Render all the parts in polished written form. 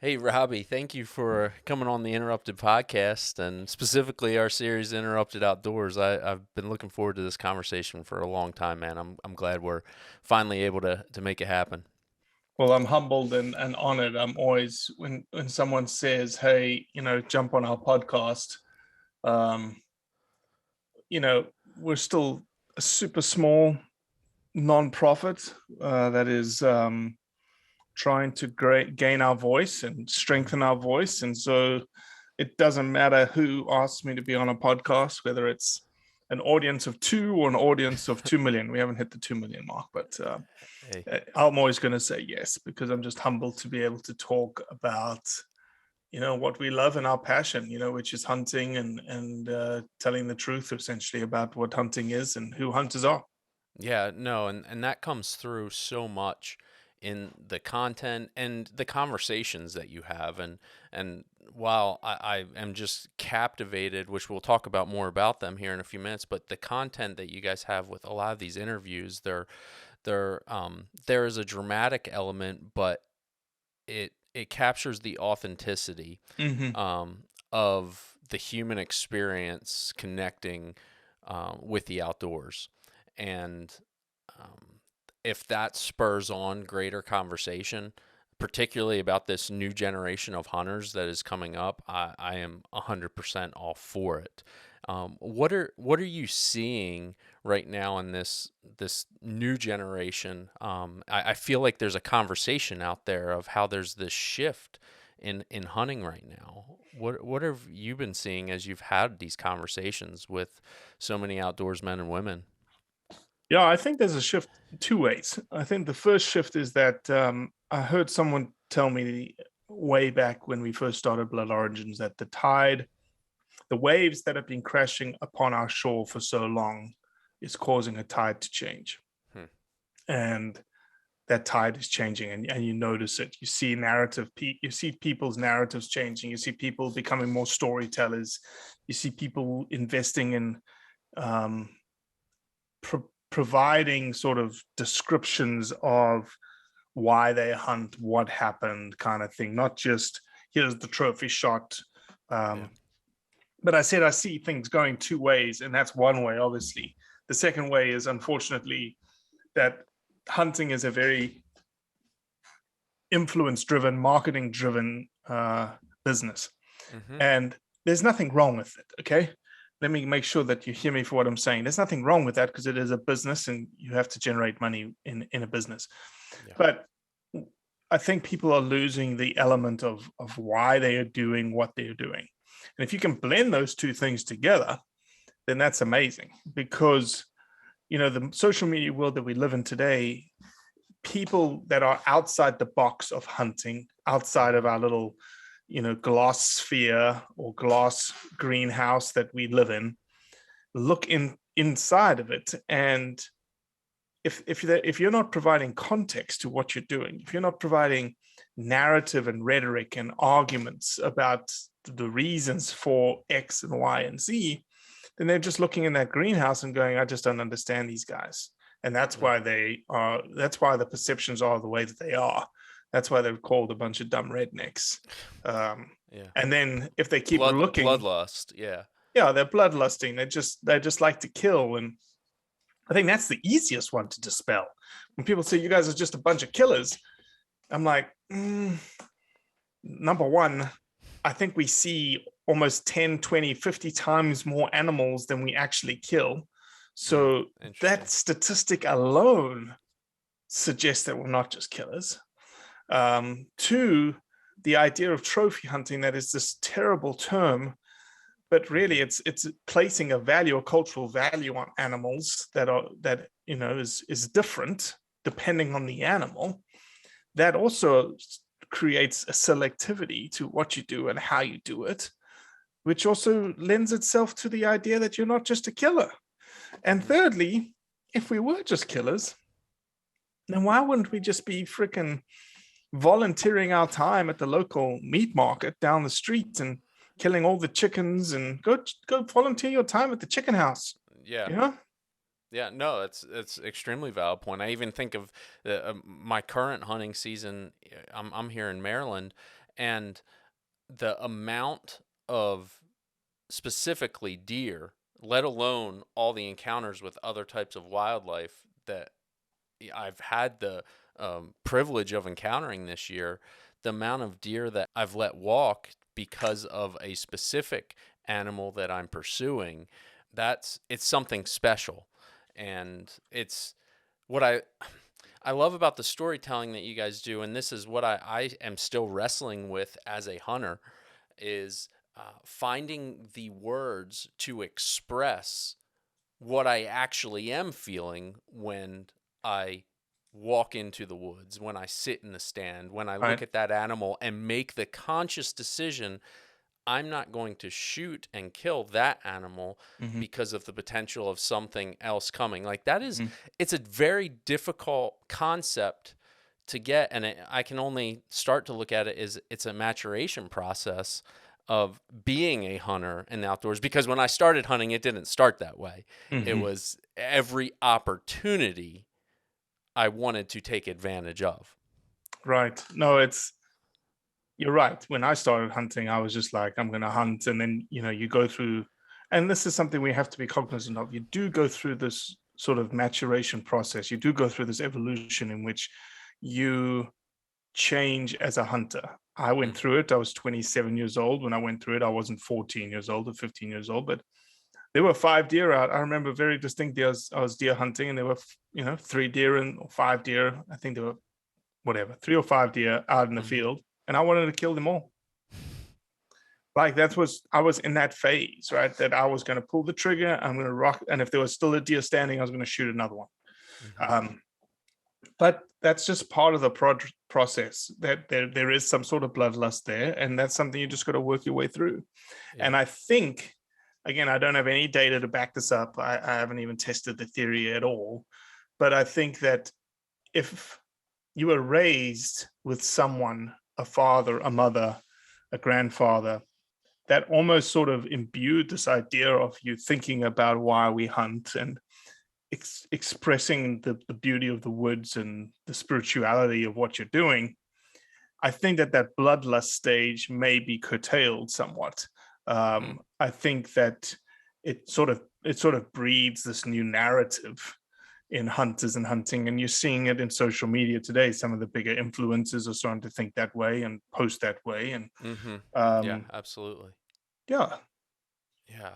Hey, Robbie, thank you for coming on the Interrupted podcast and specifically our series Interrupted Outdoors. I've been looking forward to this conversation for a long time, man. I'm glad we're finally able to make it happen. Well, I'm humbled and honored. I'm always when someone says, "Hey, jump on our podcast." Um, we're still a super small non-profit that is trying to gain our voice and strengthen our voice, and so it doesn't matter who asks me to be on a podcast, whether it's an audience of 2 or an audience of 2 million. We haven't hit the 2 million mark, but Hey, I'm always going to say yes because I'm just humbled to be able to talk about what we love and our passion, which is hunting and telling the truth essentially about what hunting is and who hunters are. yeah, no, and that comes through so much in the content and the conversations that you have. And while I am just captivated, which we'll talk about more about them here in a few minutes, but the content that you guys have with a lot of these interviews, there is a dramatic element, but it captures the authenticity Hmm. of the human experience connecting with the outdoors. And um, if that spurs on greater conversation, particularly about this new generation of hunters that is coming up, I am 100% all for it. What are you seeing right now in this new generation? I feel like there's a conversation out there of how there's this shift in hunting right now. What have you been seeing as you've had these conversations with so many outdoors men and women? Yeah, I think there's a shift two ways. I think the first shift is that I heard someone tell me way back when we first started Blood Origins that the waves that have been crashing upon our shore for so long is causing a tide to change. Hmm. And that tide is changing, and you notice it. You see you see people's narratives changing. You see people becoming more storytellers. You see people investing in um, providing sort of descriptions of why they hunt, what happened, kind of thing, not just here's the trophy shot. Yeah. um, but I said I see things going two ways, and that's one way, obviously. The second way is, unfortunately, that hunting is a very influence driven, marketing driven business. Mm-hmm. And there's nothing wrong with it. Okay. Let me make sure that you hear me for what I'm saying. There's nothing wrong with that because it is a business and you have to generate money in a business. Yeah. But I think people are losing the element of why they are doing what they're doing. And if you can blend those two things together, then that's amazing because the social media world that we live in today, people that are outside the box of hunting, outside of Mm-hmm. our little, glass sphere or glass greenhouse that we live in, look inside of it. And if you're not providing context to what you're doing, if you're not providing narrative and rhetoric and arguments about the reasons for X and Y and Z, then they're just looking in that greenhouse and going, I just don't understand these guys. And Yeah. that's why the perceptions are the way that they are. That's why they're called a bunch of dumb rednecks. Um, Yeah. and then if they keep looking, Bloodlust. Yeah. yeah, they're bloodlusting. They just like to kill. And I think that's the easiest one to dispel. When people say you guys are just a bunch of killers, I'm like, number one, I think we see almost 10, 20, 50 times more animals than we actually kill. So that Interesting. statistic alone suggests that we're not just killers. Two, the idea of trophy hunting, that is this terrible term, but really Mm-hmm. it's placing a value, a cultural value on animals that is different depending on the animal. That also creates a selectivity to what you do and how you do it, which also lends itself to the idea that you're not just a killer. And Mm-hmm. thirdly, if we were just killers, then why wouldn't we just be freaking volunteering our time at the local meat market down the street and killing all the chickens and go volunteer your time at the chicken house? Yeah. You know? Yeah, no, it's extremely valid point. I even think of my current hunting season. I'm here in Maryland, And the amount of specifically deer, let alone all the encounters with other types of wildlife that I've had the privilege of encountering this year, the amount of deer that I've let walk because of a specific animal that I'm pursuing, it's something special. And it's what I love about the storytelling that you guys do, and this is what I am still wrestling with as a hunter, is finding the words to express what I actually am feeling when I walk into the woods, when I sit in the stand, when I look Right. at that animal and make the conscious decision, I'm not going to shoot and kill that animal Hmm. because of the potential of something else coming. Like that is, Hmm. it's a very difficult concept to get. And I can only start to look at it as it's a maturation process of being a hunter in the outdoors. Because when I started hunting, it didn't start that way. It Hmm. was every opportunity I wanted to take advantage of. Right. No, you're right. When I started hunting, I was just like, I'm going to hunt. And then, you go through, and this is something we have to be cognizant of. You do go through this sort of maturation process. You do go through this evolution in which you change as a hunter. I went Mm, through it. I was 27 years old. When I went through it, I wasn't 14 years old or 15 years old, but there were 5 deer out. I remember very distinctly. I was deer hunting, and there were, 3 deer or 5 deer. I think there were whatever, 3 or 5 deer out in the mhm, field, and I wanted to kill them all. Like I was in that phase, right? That I was going to pull the trigger, I'm going to rock, and if there was still a deer standing, I was going to shoot another one. mhm. Um, but that's just part of the process. That there is some sort of bloodlust there, and that's something you just got to work your way through. Yeah. And I think, again, I don't have any data to back this up. I haven't even tested the theory at all, but I think that if you were raised with someone, a father, a mother, a grandfather, that almost sort of imbued this idea of you thinking about why we hunt and expressing the beauty of the woods and the spirituality of what you're doing. I think that bloodlust stage may be curtailed somewhat. Hmm. I think that it sort of breeds this new narrative in hunters and hunting, and you're seeing it in social media today. Some of the bigger influencers are starting to think that way and post that way, and Hmm. Yeah, um, absolutely. yeah. Yeah.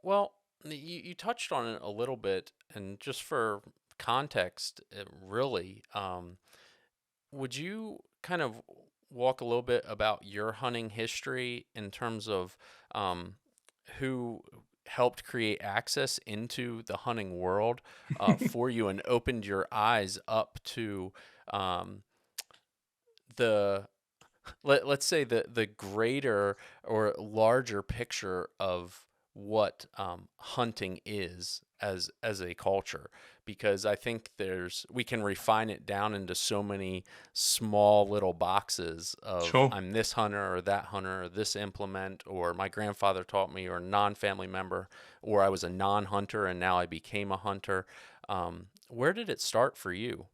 Well, you touched on it a little bit, and just for context, really, would you kind of walk a little bit about your hunting history in terms of um, who helped create access into the hunting world for you and opened your eyes up to um, the let's say the greater or larger picture of what hunting is as a culture, because I think we can refine it down into so many small little boxes of Sure. I'm this hunter or that hunter or this implement or my grandfather taught me or non-family member or I was a non-hunter and now I became a hunter. Where did it start for you?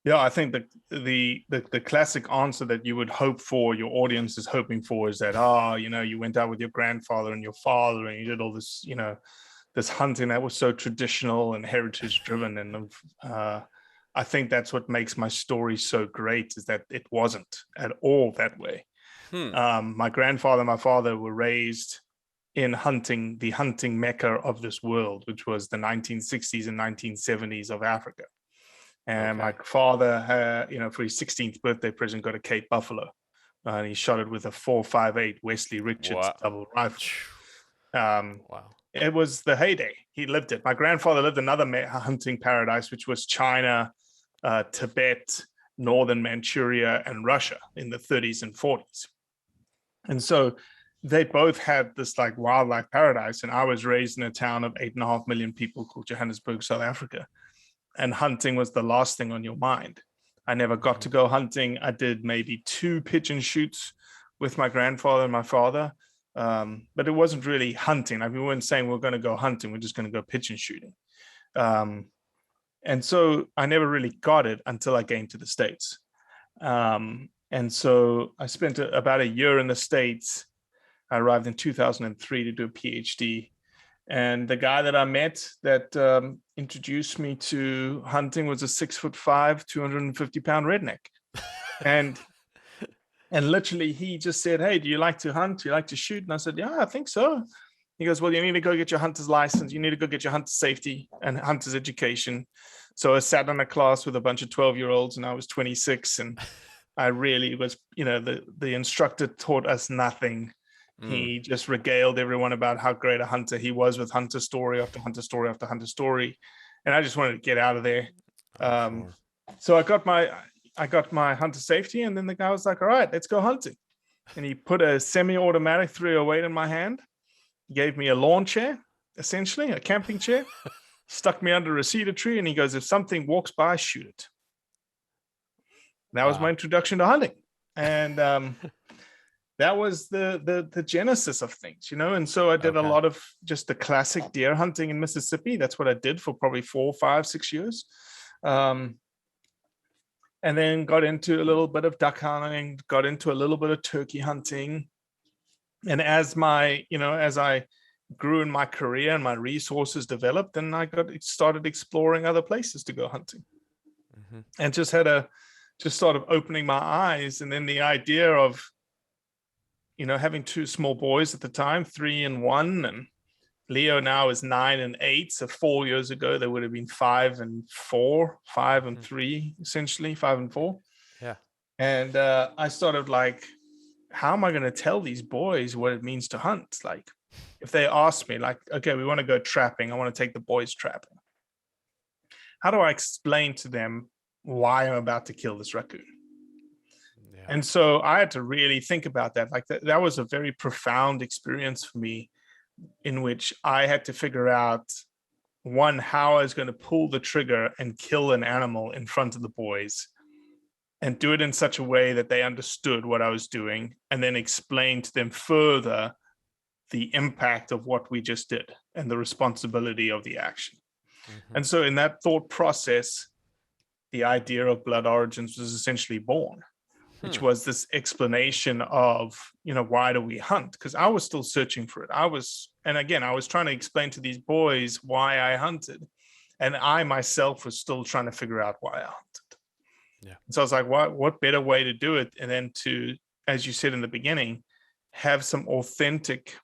Yeah, I think the classic answer that you would hope for, your audience is hoping for, is that you went out with your grandfather and your father and you did all this, this hunting that was so traditional and heritage driven. And I think that's what makes my story so great, is that it wasn't at all that way. Hmm. My grandfather and my father were raised in hunting, the hunting mecca of this world, which was the 1960s and 1970s of Africa. And my Okay. father, for his 16th birthday present, got a Cape Buffalo, and he shot it with a 4.58 Wesley Richards Wow. double rifle. Um, Wow. it was the heyday. He lived it. My grandfather lived another hunting paradise, which was China, Tibet, northern Manchuria, and Russia in the 30s and 40s. And so they both had this like wildlife paradise. And I was raised in a town of 8.5 million people called Johannesburg, South Africa, and hunting was the last thing on your mind. I never got Hmm. to go hunting. I did maybe 2 pigeon shoots with my grandfather and my father, but it wasn't really hunting. Like we weren't saying we're going to go hunting. We're just going to go pigeon shooting. Um, and so I never really got it until I came to the States. And so I spent about a year in the States. I arrived in 2003 to do a PhD. And the guy that I met that introduced me to hunting was a 6'5", 250-pound redneck. And literally he just said, "Hey, do you like to hunt? Do you like to shoot?" And I said, "Yeah, I think so." He goes, "Well, you need to go get your hunter's license. You need to go get your hunter safety and hunter's education." So I sat in a class with a bunch of 12-year-olds, and I was 26, and I really was, the instructor taught us nothing. Mm. He just regaled everyone about how great a hunter he was with hunter story after hunter story after hunter story. And I just wanted to get out of there. I'm Um, sure. so I got my hunter safety, and then the guy was like, "All right, let's go hunting." And he put a semi-automatic 308 in my hand, gave me a lawn chair, essentially a camping chair, stuck me under a cedar tree, and he goes, "If something walks by, shoot it." And that was my Wow. introduction to hunting. And that was the genesis of things, And so I did a Okay. lot of just the classic deer hunting in Mississippi. That's what I did for probably 4, 5, 6 years. And then got into a little bit of duck hunting, got into a little bit of turkey hunting. And as I grew in my career and my resources developed, then I started exploring other places to go hunting, Mm-hmm. and just sort of opening my eyes. And then the idea of, having two small boys at the time, 3 and 1, and Leo now is 9 and 8. So 4 years ago, they would have been 5 and 4, 5 and Mm-hmm. 3, essentially 5 and 4. Yeah. And I started like, how am I going to tell these boys what it means to hunt? Like, if they ask me, like, "Okay, we want to go trapping. I want to take the boys trapping." How do I explain to them why I'm about to kill this raccoon? Yeah. And so I had to really think about that. Like that was a very profound experience for me, in which I had to figure out, one, how I was going to pull the trigger and kill an animal in front of the boys, and do it in such a way that they understood what I was doing, and then explain to them further the impact of what we just did and the responsibility of the action. Mm-hmm. And so in that thought process, the idea of Blood Origins was essentially born, which Hmm. was this explanation of, why do we hunt? Because I was still searching for it. And again, I was trying to explain to these boys why I hunted. And I myself was still trying to figure out why I hunted. Yeah. So I was like, what better way to do it? And then to, as you said in the beginning, have some authentic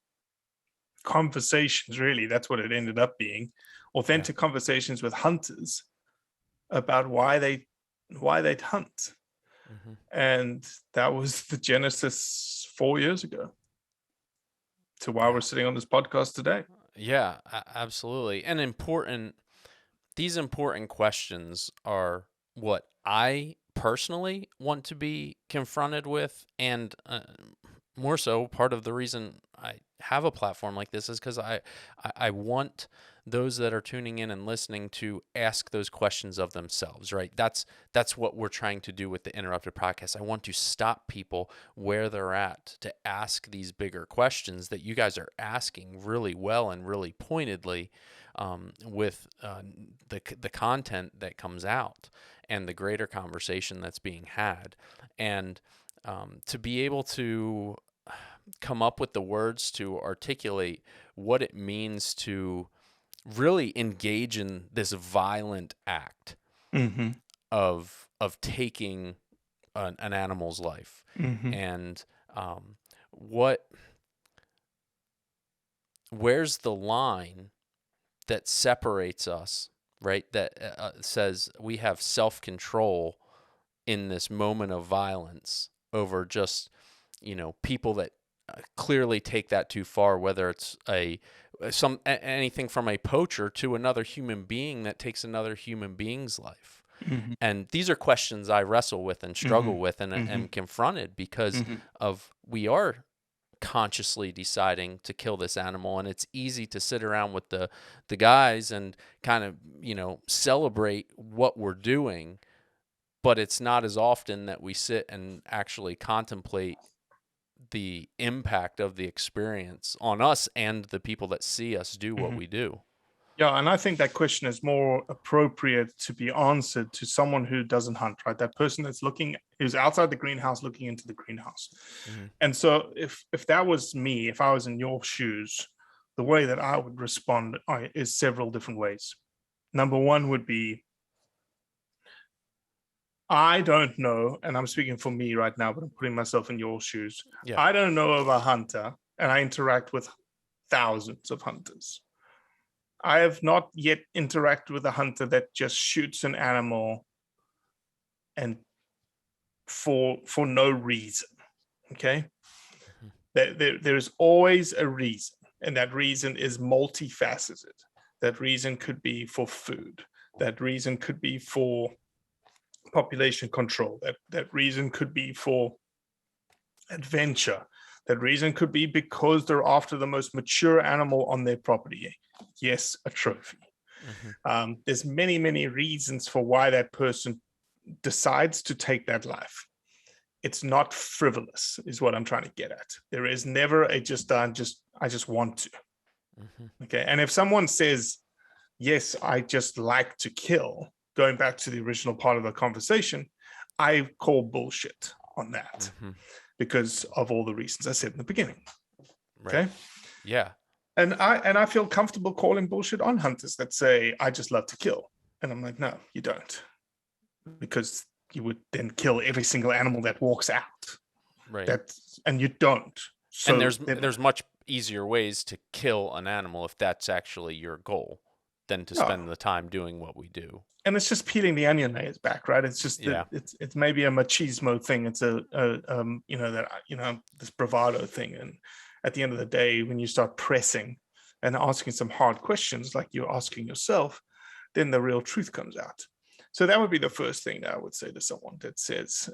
conversations. Really, that's what it ended up being. Yeah. Authentic conversations with hunters about why they'd hunt. Mm-hmm. And that was the genesis 4 years ago to why we're Yeah. sitting on this podcast today. Yeah. Absolutely. And these important questions are what I personally want to be confronted with, and more so, part of the reason I have a platform like this is because I want those that are tuning in and listening to ask those questions of themselves, right? That's what we're trying to do with the Interrupted podcast. I want to stop people where they're at to ask these bigger questions that you guys are asking really well and really pointedly, with the content that comes out and the greater conversation that's being had, and to be able to come up with the words to articulate what it means to really engage in this violent act Mm-hmm. of taking an animal's life, Mm-hmm. and what where's the line that separates us, right? That says we have self-control in this moment of violence over just, people that clearly take that too far, whether it's anything from a poacher to another human being that takes another human being's life. Mm-hmm. And these are questions I wrestle with and struggle with and Mm-hmm. am confronted because Mm-hmm. of we are consciously deciding to kill this animal, and it's easy to sit around with the guys and kind of celebrate what we're doing, but it's not as often that we sit and actually contemplate the impact of the experience on us and the people that see us do what Mm-hmm. we do. Yeah, and I think that question is more appropriate to be answered to someone who doesn't hunt, right? That person that's looking, who's outside the greenhouse looking into the greenhouse. Hmm. And so if that was me, if I was in your shoes, the way that I would respond is several different ways. Number one would be, I don't know, and I'm speaking for me right now, but I'm putting myself in your shoes. Yeah. I don't know of a hunter, and I interact with thousands of hunters. I have not yet interacted with a hunter that just shoots an animal and for no reason. Okay, Hmm. there's always a reason, and that reason is multifaceted. That reason could be for food. That reason could be for population control. That reason could be for adventure. That reason could be because they're after the most mature animal on their property. Yes, a trophy. Hmm. There's many reasons for why that person decides to take that life. It's not frivolous, is what I'm trying to get at. There is never a I just want to. Hmm. Okay, and if someone says yes, I just like to kill, going back to the original part of the conversation, I call bullshit on that Hmm. because of all the reasons I said in the beginning. Right. Okay. Yeah. And I feel comfortable calling bullshit on hunters that say, I just love to kill. And I'm like, no, you don't. Because you would then kill every single animal that walks out. Right. And you don't. And So there's much easier ways to kill an animal if that's actually your goal than to yeah. spend the time doing what we do. And it's just peeling the onion layers back, right? It's just that Yeah. it's maybe a machismo thing. It's this bravado thing. And at the end of the day, when you start pressing and asking some hard questions like you're asking yourself, then the real truth comes out. So that would be the first thing that I would say to someone that says,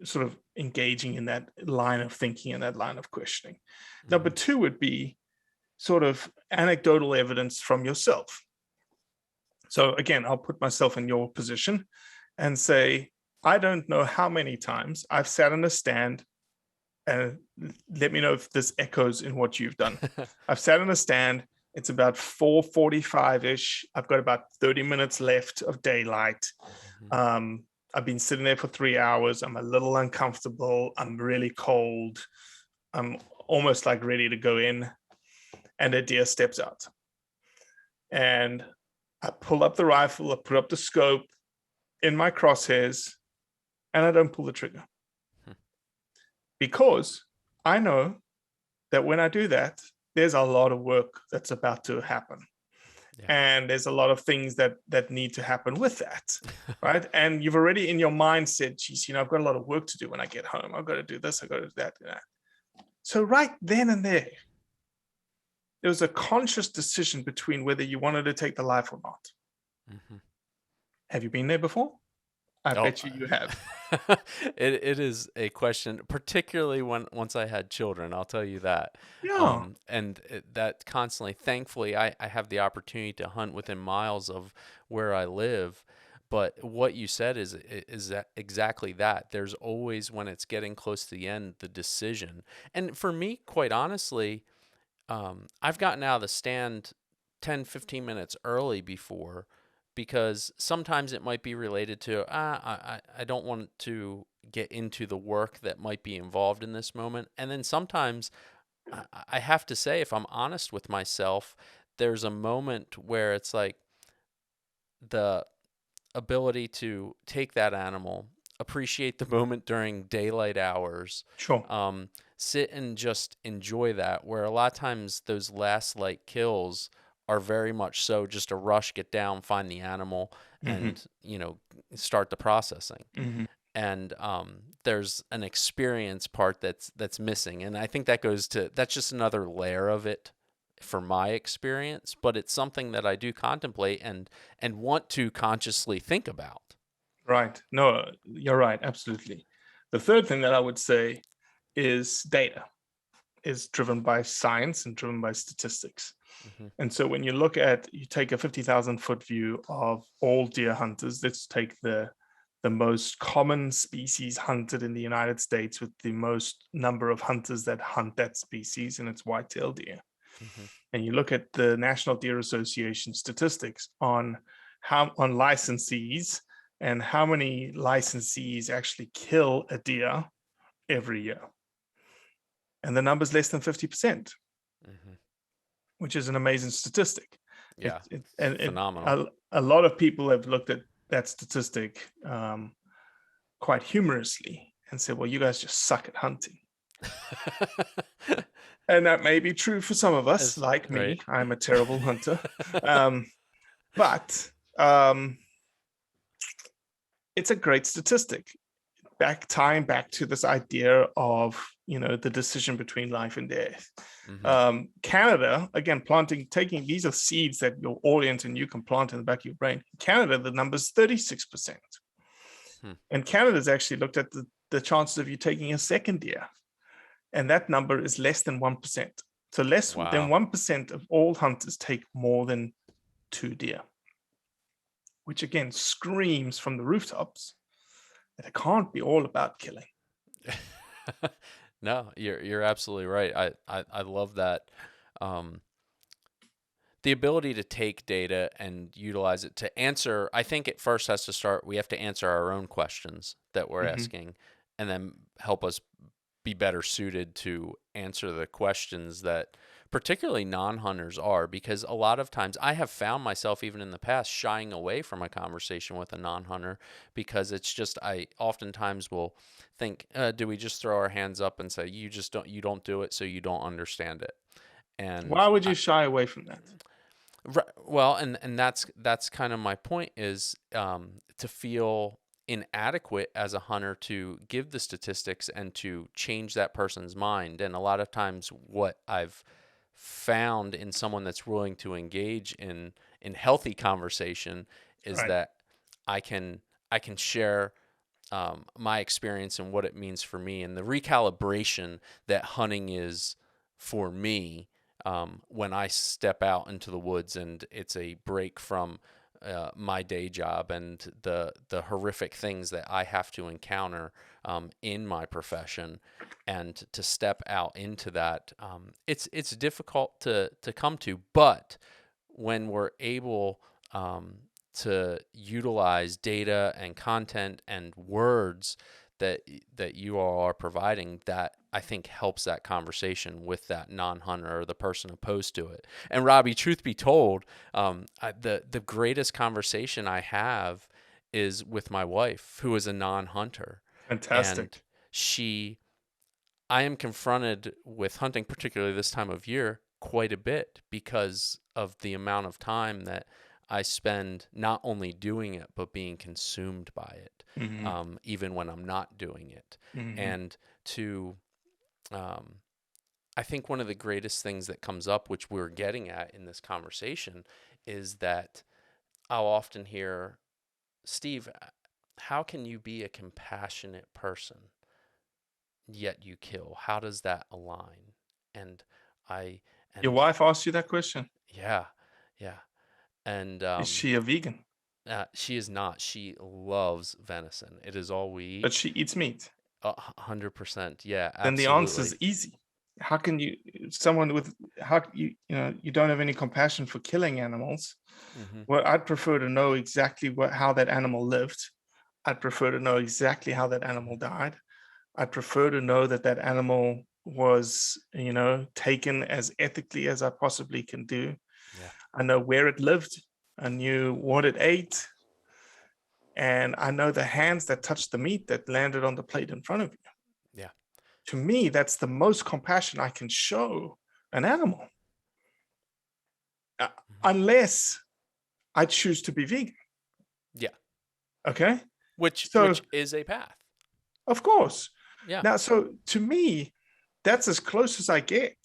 sort of engaging in that line of thinking and that line of questioning. Number Hmm. two would be sort of anecdotal evidence from yourself. So again, I'll put myself in your position and say, I don't know how many times I've sat in a stand, and let me know if this echoes in what you've done. I've sat in a stand. It's about 4:45-ish. I've got about 30 minutes left of daylight. Hmm. I've been sitting there for 3 hours. I'm a little uncomfortable. I'm really cold. I'm almost like ready to go in. And a deer steps out. And I pull up the rifle, I put up the scope in my crosshairs, and I don't pull the trigger. Hmm. Because I know that when I do that, there's a lot of work that's about to happen. Yeah. And there's a lot of things that need to happen with that, right? And you've already in your mind said, geez, I've got a lot of work to do when I get home. I've got to do this, I've got to do that. So right then and there was a conscious decision between whether you wanted to take the life or not. Hmm. Have you been there before? I Oh, bet you have. it is a question, particularly once I had children. I'll tell you that. Yeah, That constantly, thankfully, I have the opportunity to hunt within miles of where I live. But what you said is that exactly that. There's always, when it's getting close to the end, the decision. And for me, quite honestly, I've gotten out of the stand 10, 15 minutes early before, because sometimes it might be related to, I don't want to get into the work that might be involved in this moment. And then sometimes I have to say, if I'm honest with myself, there's a moment where it's like the ability to take that animal, appreciate the moment during daylight hours, sure. sit and just enjoy that. Where a lot of times those last light kills are very much so just a rush, get down, find the animal, Hmm. and start the processing. Hmm. And there's an experience part that's missing, and I think that's just another layer of it for my experience, but it's something that I do contemplate and want to consciously think about. Right. No, you're right. Absolutely. The third thing that I would say is data is driven by science and driven by statistics. Hmm. And so when you take a 50,000-foot view of all deer hunters, let's take the most common species hunted in the United States with the most number of hunters that hunt that species, and it's white-tailed deer. Hmm. And you look at the National Deer Association statistics on licensees and how many licensees actually kill a deer every year. And the number's less than 50%, Hmm. which is an amazing statistic. Yeah. And Phenomenal. a lot of people have looked at that statistic quite humorously and said, well, you guys just suck at hunting. And that may be true for some of us, That's like right. me. I'm a terrible hunter. Um, but it's a great statistic. Tying back to this idea of, the decision between life and death. Hmm. Canada, again, taking these are seeds that your audience and you can plant in the back of your brain. In Canada, the number's 36%. Hmm. And Canada's actually looked at the chances of you taking a second deer, and that number is less than 1%. So less than Wow. 1% of all hunters take more than 2 deer, which again screams from the rooftops that it can't be all about killing. No, you're absolutely right. I love that. Um, the ability to take data and utilize it to answer, I think it first has to start, we have to answer our own questions that we're Mhm. asking, and then help us be better suited to answer the questions that particularly non-hunters are, because a lot of times I have found myself even in the past shying away from a conversation with a non-hunter, because it's just, I oftentimes will think, do we just throw our hands up and say, you don't do it, so you don't understand it? And Why would you shy away from that? Well, and that's kind of my point, is to feel inadequate as a hunter to give the statistics and to change that person's mind. And a lot of times, what I've found in someone that's willing to engage in healthy conversation is Right. that I can share my experience and what it means for me, and the recalibration that hunting is for me, when I step out into the woods and it's a break from my day job and the horrific things that I have to encounter in my profession, and to step out into that, it's difficult to come to, but when we're able to utilize data and content and words that you all are providing, that I think helps that conversation with that non-hunter or the person opposed to it. And Robbie, truth be told, the greatest conversation I have is with my wife, who is a non-hunter, and Fantastic. she I am confronted with hunting, particularly this time of year, quite a bit because of the amount of time that I spend not only doing it, but being consumed by it, Hmm. even when I'm not doing it. Hmm. And to, um, I think one of the greatest things that comes up, which we're getting at in this conversation, is that I'll often hear, Steve, how can you be a compassionate person yet you kill? How does that align? And I Your and wife asked you that question? yeah, yeah. And Is she a vegan? she is not. She loves venison. It is all we But eat. she eats meat. 100%. Yeah, Then the answer absolutely. is easy. How can you, someone with, how you don't have any compassion for killing animals? Hmm. Well, I'd prefer to know exactly how that animal lived. I'd prefer to know exactly how that animal died. I'd prefer to know that that animal was, taken as ethically as I possibly can do. Yeah, I know where it lived. I knew what it ate. And I know the hands that touched the meat that landed on the plate in front of you. yeah. To me, that's the most compassion I can show an animal, uh, Mhm. unless I choose to be vegan. Yeah. Okay. So, Which is a path. of course. Yeah. Now, so to me, that's as close as I get,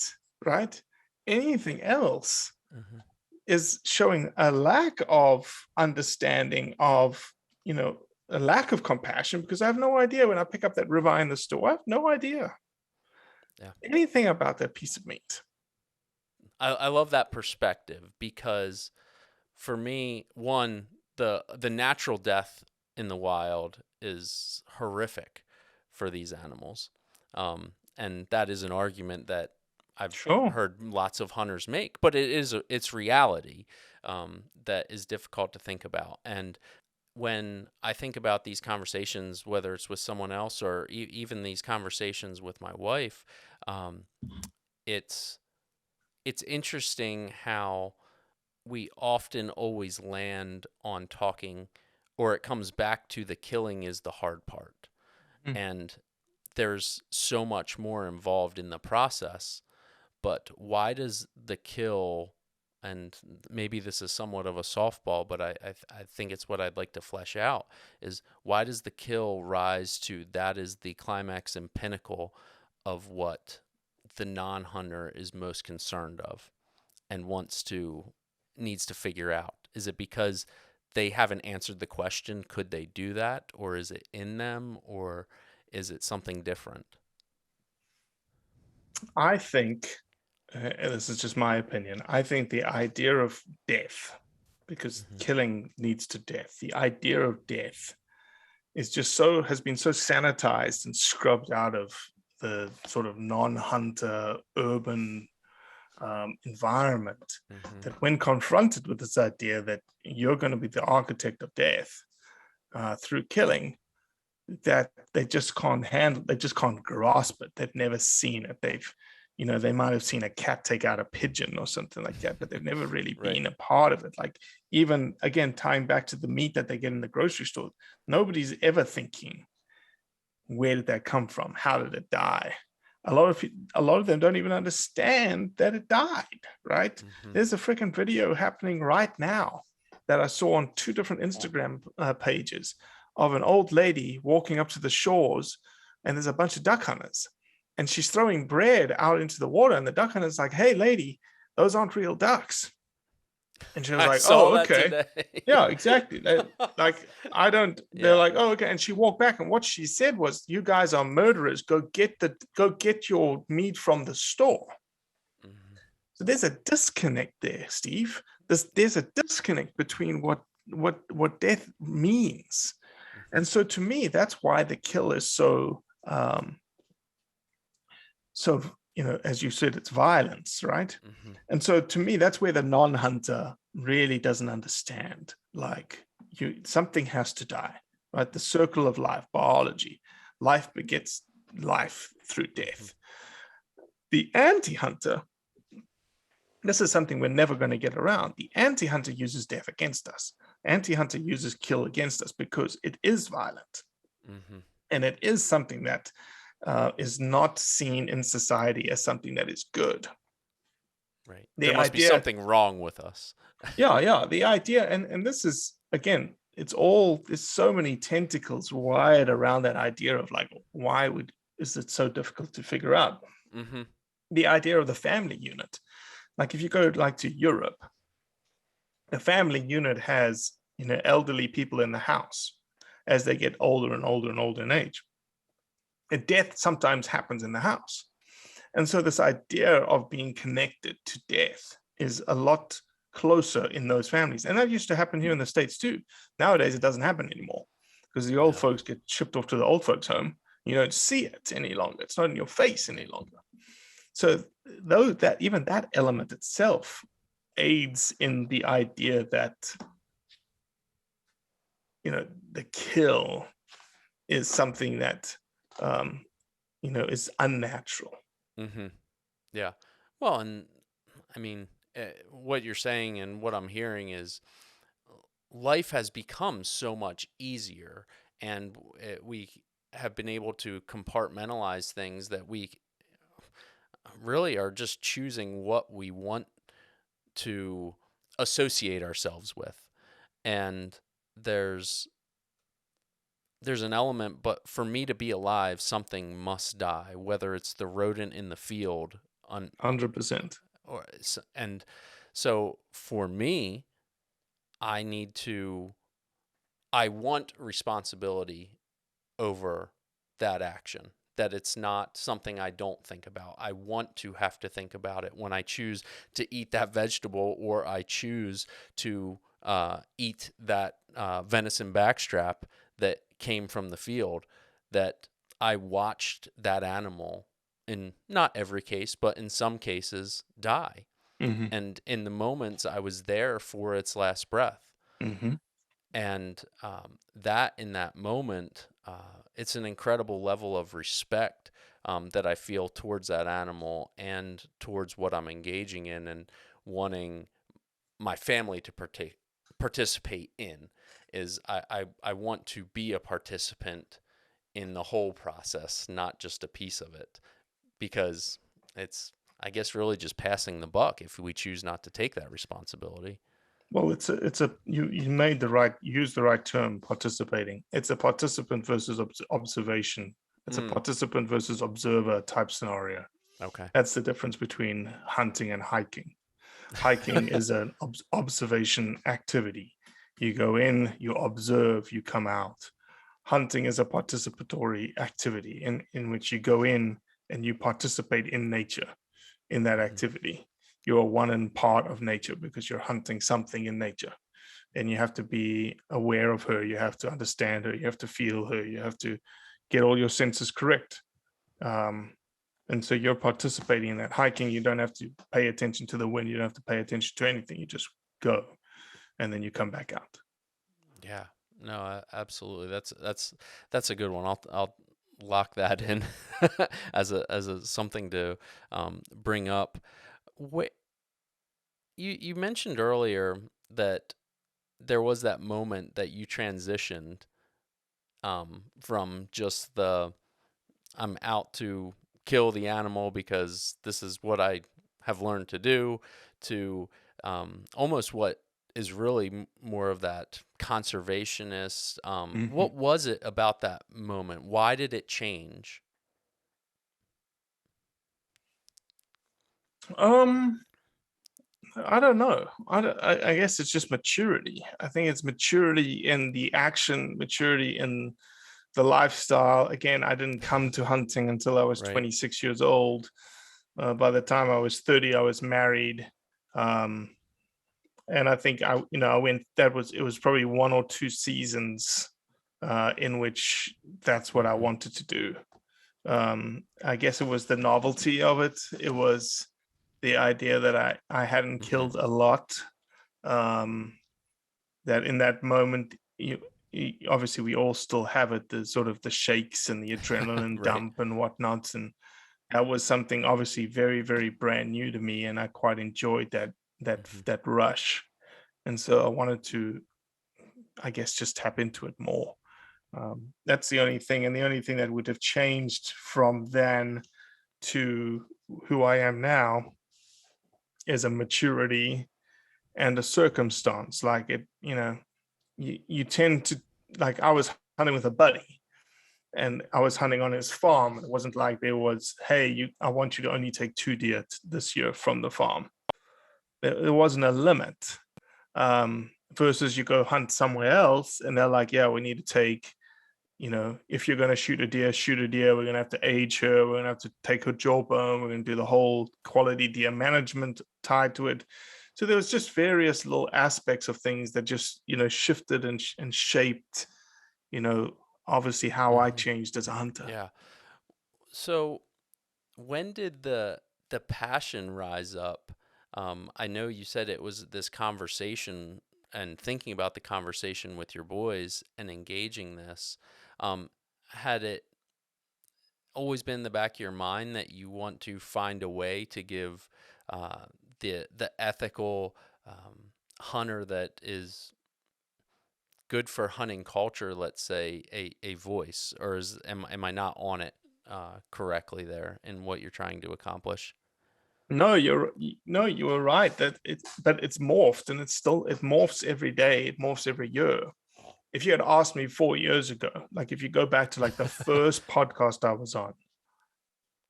right? Anything else Hmm. is showing a lack of understanding of, you know, a lack of compassion, because I have no idea when I pick up that ribeye in the store. I have no idea Yeah. anything about that piece of meat. I love that perspective, because for me, one, the natural death in the wild is horrific for these animals, and that is an argument that I've Sure. heard lots of hunters make, but it's reality that is difficult to think about. And when I think about these conversations, whether it's with someone else or even these conversations with my wife, um, it's it's interesting how we often always land on talking, or it comes back to the killing is the hard part. Mm. And there's so much more involved in the process, but why does the kill, and maybe this is somewhat of a softball, but I think it's what I'd like to flesh out, is why does the kill rise to that is the climax and pinnacle of what the non-hunter is most concerned of and needs to figure out? Is it because they haven't answered the question, could they do that? Or is it in them? Or is it something different? I think, and this is just my opinion, I think the idea of death, because Mm-hmm. killing leads to death, the idea of death has been so sanitized and scrubbed out of the sort of non-hunter urban environment, Mm-hmm. that when confronted with this idea that you're going to be the architect of death through killing, that they just can't handle, they just can't grasp it. They've never seen it. They might have seen a cat take out a pigeon or something like that, but they've never really Right. been a part of it. Like, even again, tying back to the meat that they get in the grocery store, nobody's ever thinking, where did that come from? How did it die? A lot of them don't even understand that it died, right? Mm-hmm. There's a freaking video happening right now that I saw on two different Instagram pages of an old lady walking up to the shores, and there's a bunch of duck hunters, and she's throwing bread out into the water, and the duck hunter's like, "Hey, lady, those aren't real ducks." And she was I like, saw "Oh, that okay." today. Yeah, exactly. Like, I don't, they're Yeah. like, "Oh, okay." And she walked back, and what she said was, "You guys are murderers. Go get your meat from the store." Mm-hmm. So there's a disconnect there, Steve. There's a disconnect between what death means. Mm-hmm. And so to me, that's why the kill is so so, as you said, it's violence, right? Mm-hmm. And so to me, that's where the non-hunter really doesn't understand. Like, something has to die, right? The circle of life, biology, life begets life through Mm-hmm. death. The anti-hunter, this is something we're never going to get around. The anti-hunter uses death against us. Anti-hunter uses kill against us because it is violent, Mm-hmm. and it is something that is not seen in society as something that is good. Right. The There must be idea, something wrong with us. yeah, the idea, and this is again, there's so many tentacles wired around that idea of like, is it so difficult to figure out? Mm-hmm. The idea of the family unit. Like, if you go like to Europe, the family unit has, elderly people in the house as they get older and older and older in age. And death sometimes happens in the house. And so this idea of being connected to death is a lot closer in those families. And that used to happen here in the States too. Nowadays, it doesn't happen anymore because the old No. folks get shipped off to the old folks' home. You don't see it any longer. It's not in your face any longer. So, though, that even that element itself aids in the idea that, the kill is something that, is unnatural. Mm-hmm. Yeah. Well, and I mean, what you're saying and what I'm hearing is life has become so much easier, and we have been able to compartmentalize things that we really are just choosing what we want to associate ourselves with. And there's there's an element, but for me to be alive, something must die, whether it's the rodent in the field on 100%. or and so for me, I need to I want responsibility over that action. That it's not something I don't think about. I want to have to think about it when I choose to eat that vegetable, or I choose to eat that venison backstrap that came from the field. That I watched that animal in not every case, but in some cases, die. Hmm. And in the moments, I was there for its last breath. Hmm. And that in that moment, it's an incredible level of respect that I feel towards that animal and towards what I'm engaging in and wanting my family to participate in. Is I want to be a participant in the whole process, not just a piece of it, because it's, I guess, really just passing the buck if we choose not to take that responsibility. Well, it's a you made the right use the right term, participating. It's a participant versus observation. It's a Mm, participant versus observer type scenario. okay. That's the difference between hunting and hiking. Hiking is an observation activity. You go in, you observe, you come out. Hunting is a participatory activity in which you go in and you participate in nature in that Mhm. activity. You are one and part of nature because you're hunting something in nature, and you have to be aware of her. You have to understand her. You have to feel her. You have to get all your senses correct. Um, and so you're participating in that hiking. You don't have to pay attention to the wind. You don't have to pay attention to anything. You just go, and then you come back out. Yeah. No, absolutely. That's a good one. I'll lock that in as a something to bring up. Wh- you mentioned earlier that there was that moment that you transitioned from just the I'm out to kill the animal because this is what I have learned to do, to almost what is really more of that conservationist. Mhm. What was it about that moment? Why did it change? Um, I don't know. I guess it's just maturity. I think it's maturity in the action, maturity in the lifestyle. Again, I didn't come to hunting until I was Right. 26 years old. By the time I was 30, I was married. Um, and I think I went, it was probably 1 or 2 seasons in which that's what I Hmm. wanted to do. I guess it was the novelty of it. It was the idea that I hadn't Hmm. killed a lot. Um, that in that moment, obviously we all still have it, the sort of the shakes and the adrenaline Right. dump and whatnot, and that was something obviously very very brand new to me, and I quite enjoyed Hmm. that rush, and so I wanted to, I guess, just tap into it more. That's the only thing, and the only thing that would have changed from then to who I am now is a maturity and a circumstance. Like you tend to, like, I was hunting with a buddy and I was hunting on his farm. It wasn't like there was, hey, I want you to only take 2 deer this year from the farm. There wasn't a limit. Versus you go hunt somewhere else and they're like, yeah, we need to take, if you're going to shoot a deer, shoot a deer. We're going to have to age her. We're going to have to take her jawbone. We're going to do the whole quality deer management tied to it. So there was just various little aspects of things that just, shifted and shaped, you know, obviously how I Hmm. changed as a hunter. Yeah. So when did the passion rise up? I know you said it was this conversation and thinking about the conversation with your boys and engaging this. Had it always been in the back of your mind that you want to find a way to give uh, the ethical hunter that is good for hunting culture, let's say, a voice, or am I not on it correctly there in what you're trying to accomplish? No, no, you were right that but it's morphed, and it morphs every day, it morphs every year. If you had asked me 4 years ago, like if you go back to like the first podcast I was on,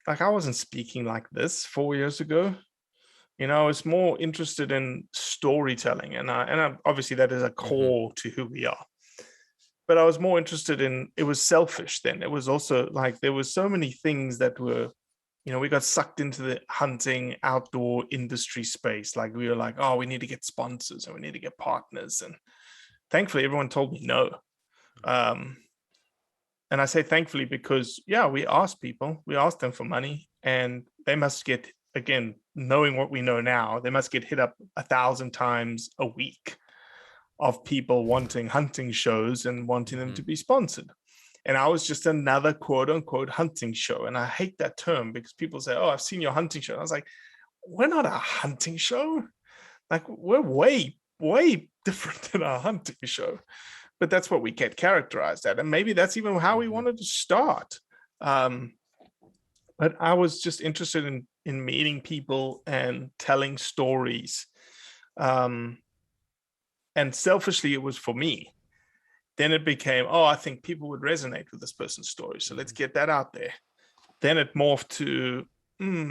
like I wasn't speaking like this 4 years ago. I was more interested in storytelling, obviously that is a Hmm. core to who we are. But I was more interested in, it was selfish then. It was also like there were so many things that were, we got sucked into the hunting outdoor industry space. Like we were like, oh, we need to get sponsors and we need to get partners. And thankfully, everyone told me no. Um, and I say thankfully because, yeah, we asked them for money and they must get, again, knowing what we know now, they must get hit up 1,000 times a week of people wanting hunting shows and wanting them to be sponsored. And I was just another quote unquote hunting show. And I hate that term because people say, oh, I've seen your hunting show. And I was like, we're not a hunting show. Like, we're way, way different than a hunting show. But that's what we get characterized at. And maybe that's even how we wanted to start. But I was just interested in meeting people and telling stories. And selfishly, it was for me. Then it became, oh, I think people would resonate with this person's story. So let's get that out there. Then it morphed to,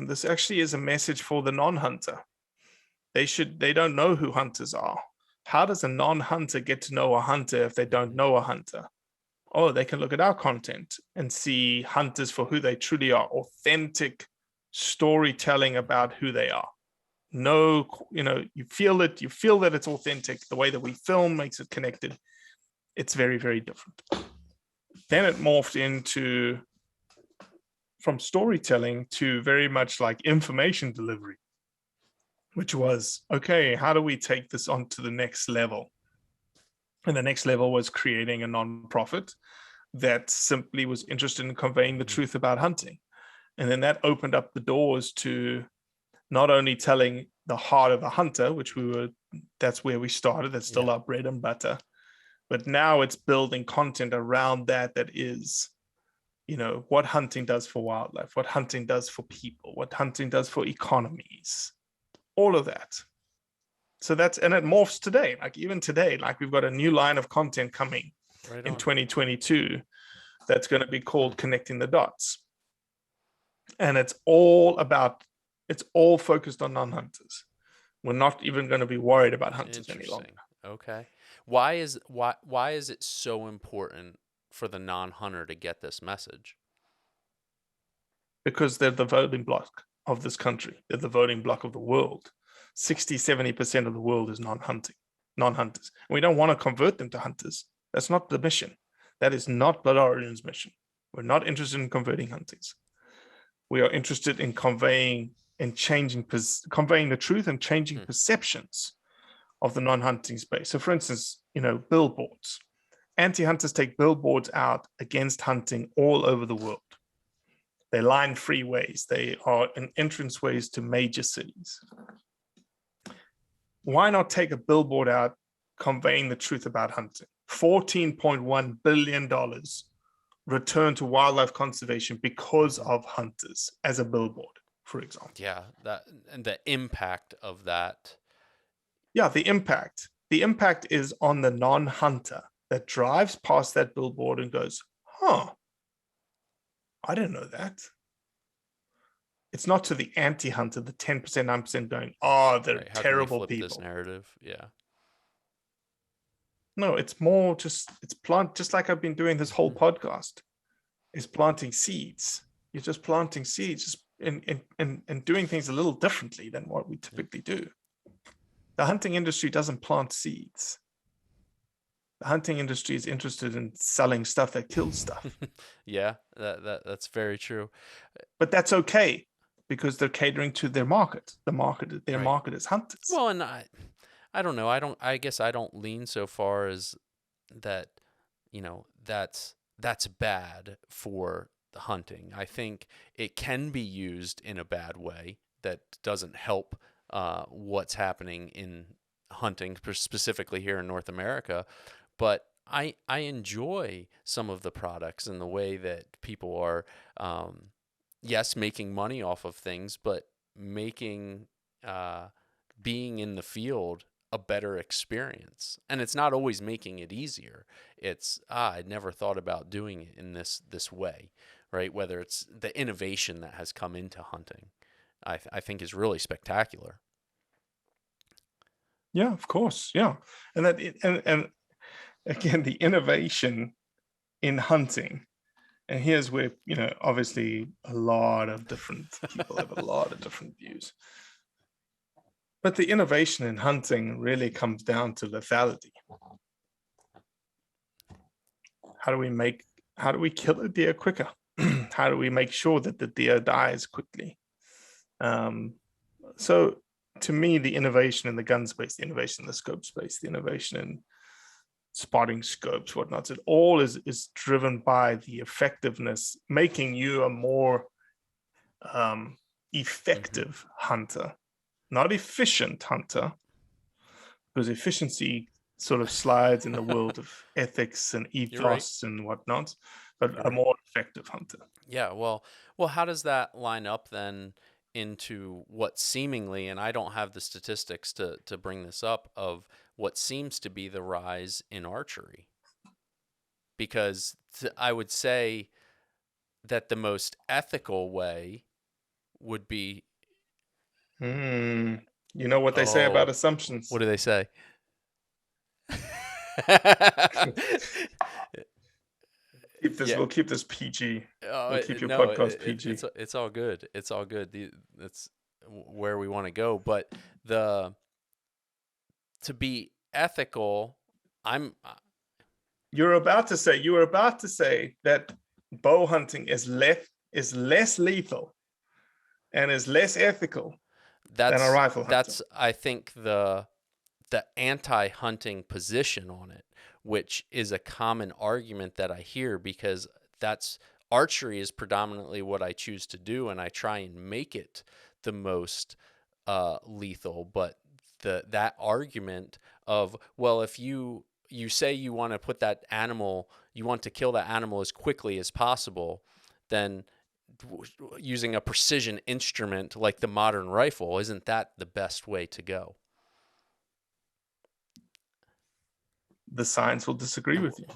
this actually is a message for the non-hunter. They don't know who hunters are. How does a non-hunter get to know a hunter if they don't know a hunter? Oh, they can look at our content and see hunters for who they truly are, authentic storytelling about who they are. No, you feel that it's authentic. The way that we film makes it connected. It's very, very different. Then it morphed into, from storytelling to very much like information delivery, which was, okay, how do we take this on to the next level? And the next level was creating a nonprofit that simply was interested in conveying the truth about hunting. And then that opened up the doors to not only telling the heart of the hunter, which that's where we started, that's still our bread and butter. But now it's building content around that is, what hunting does for wildlife, what hunting does for people, what hunting does for economies, all of that. So and it morphs today. Like even today, like we've got a new line of content coming in 2022 that's going to be called Connecting the Dots. And it's all focused on non-hunters. We're not even going to be worried about hunters any longer. Okay. Why is it so important for the non-hunter to get this message? Because they're the voting bloc of this country. They're the voting bloc of the world. 60-70% of the world is non-hunters. And we don't want to convert them to hunters. That's not the mission. That is not Blood Orion's mission. We're not interested in converting hunters. We are interested in conveying the truth and changing perceptions of the non-hunting space. So for instance, billboards. Anti-hunters take billboards out against hunting all over the world. They line freeways. They are in entranceways to major cities. Why not take a billboard out conveying the truth about hunting? $14.1 billion returned to wildlife conservation because of hunters as a billboard, for example. Yeah, that and the impact of that. Yeah, the impact. The impact is on the non-hunter that drives past that billboard and goes, I didn't know that. It's not to the anti-hunter, the 10%, 9% going, they're terrible people. This narrative, yeah. No, it's more just like I've been doing this whole podcast. Is planting seeds. You're just planting seeds, just and doing things a little differently than what we typically do. The hunting industry doesn't plant seeds. The hunting industry is interested in selling stuff that kills stuff. Yeah, that's very true. But that's okay because they're catering to their market. Their market is hunters. Well, and I don't know. I guess I don't lean so far as that, that's bad for the hunting. I think it can be used in a bad way that doesn't help what's happening in hunting, specifically here in North America. But I enjoy some of the products and the way that people are, yes, making money off of things, but making being in the field a better experience. And it's not always making it easier. It's, I never thought about doing it in this way, right? Whether it's the innovation that has come into hunting, I think is really spectacular. Yeah, of course. Yeah. And and again, the innovation in hunting, and here's where, obviously a lot of different people have a lot of different views. But the innovation in hunting really comes down to lethality. How do we kill a deer quicker? How do we make sure that the deer dies quickly? So to me, the innovation in the gun space, the innovation in the scope space, the innovation in spotting scopes, whatnot, it all is driven by the effectiveness, making you a more effective hunter, not efficient hunter, because efficiency sort of slides in the world of ethics and You're right. ethos and whatnot, but You're a right. more effective hunter. Yeah, well, how does that line up then into what seemingly, and I don't have the statistics to bring this up, of what seems to be the rise in archery? Because I would say that the most ethical way would be, You know what they say about oh, what assumptions. do they say? Keep this. Yeah. We'll keep this PG. We'll Oh, keep your no, podcast PG. it's all good. It's all good. That's where we want to go. But the to be ethical, I'm You were about to say that bow hunting is less lethal and is less ethical than a rifle hunting. that's I think the anti-hunting position on it, which is a common argument that I hear, because that's archery is predominantly what I choose to do, and I try and make it the most lethal. But that argument of, well, if you say you want to put that animal, you want to kill that animal as quickly as possible, then using a precision instrument like the modern rifle, isn't that the best way to go? The science will disagree with you.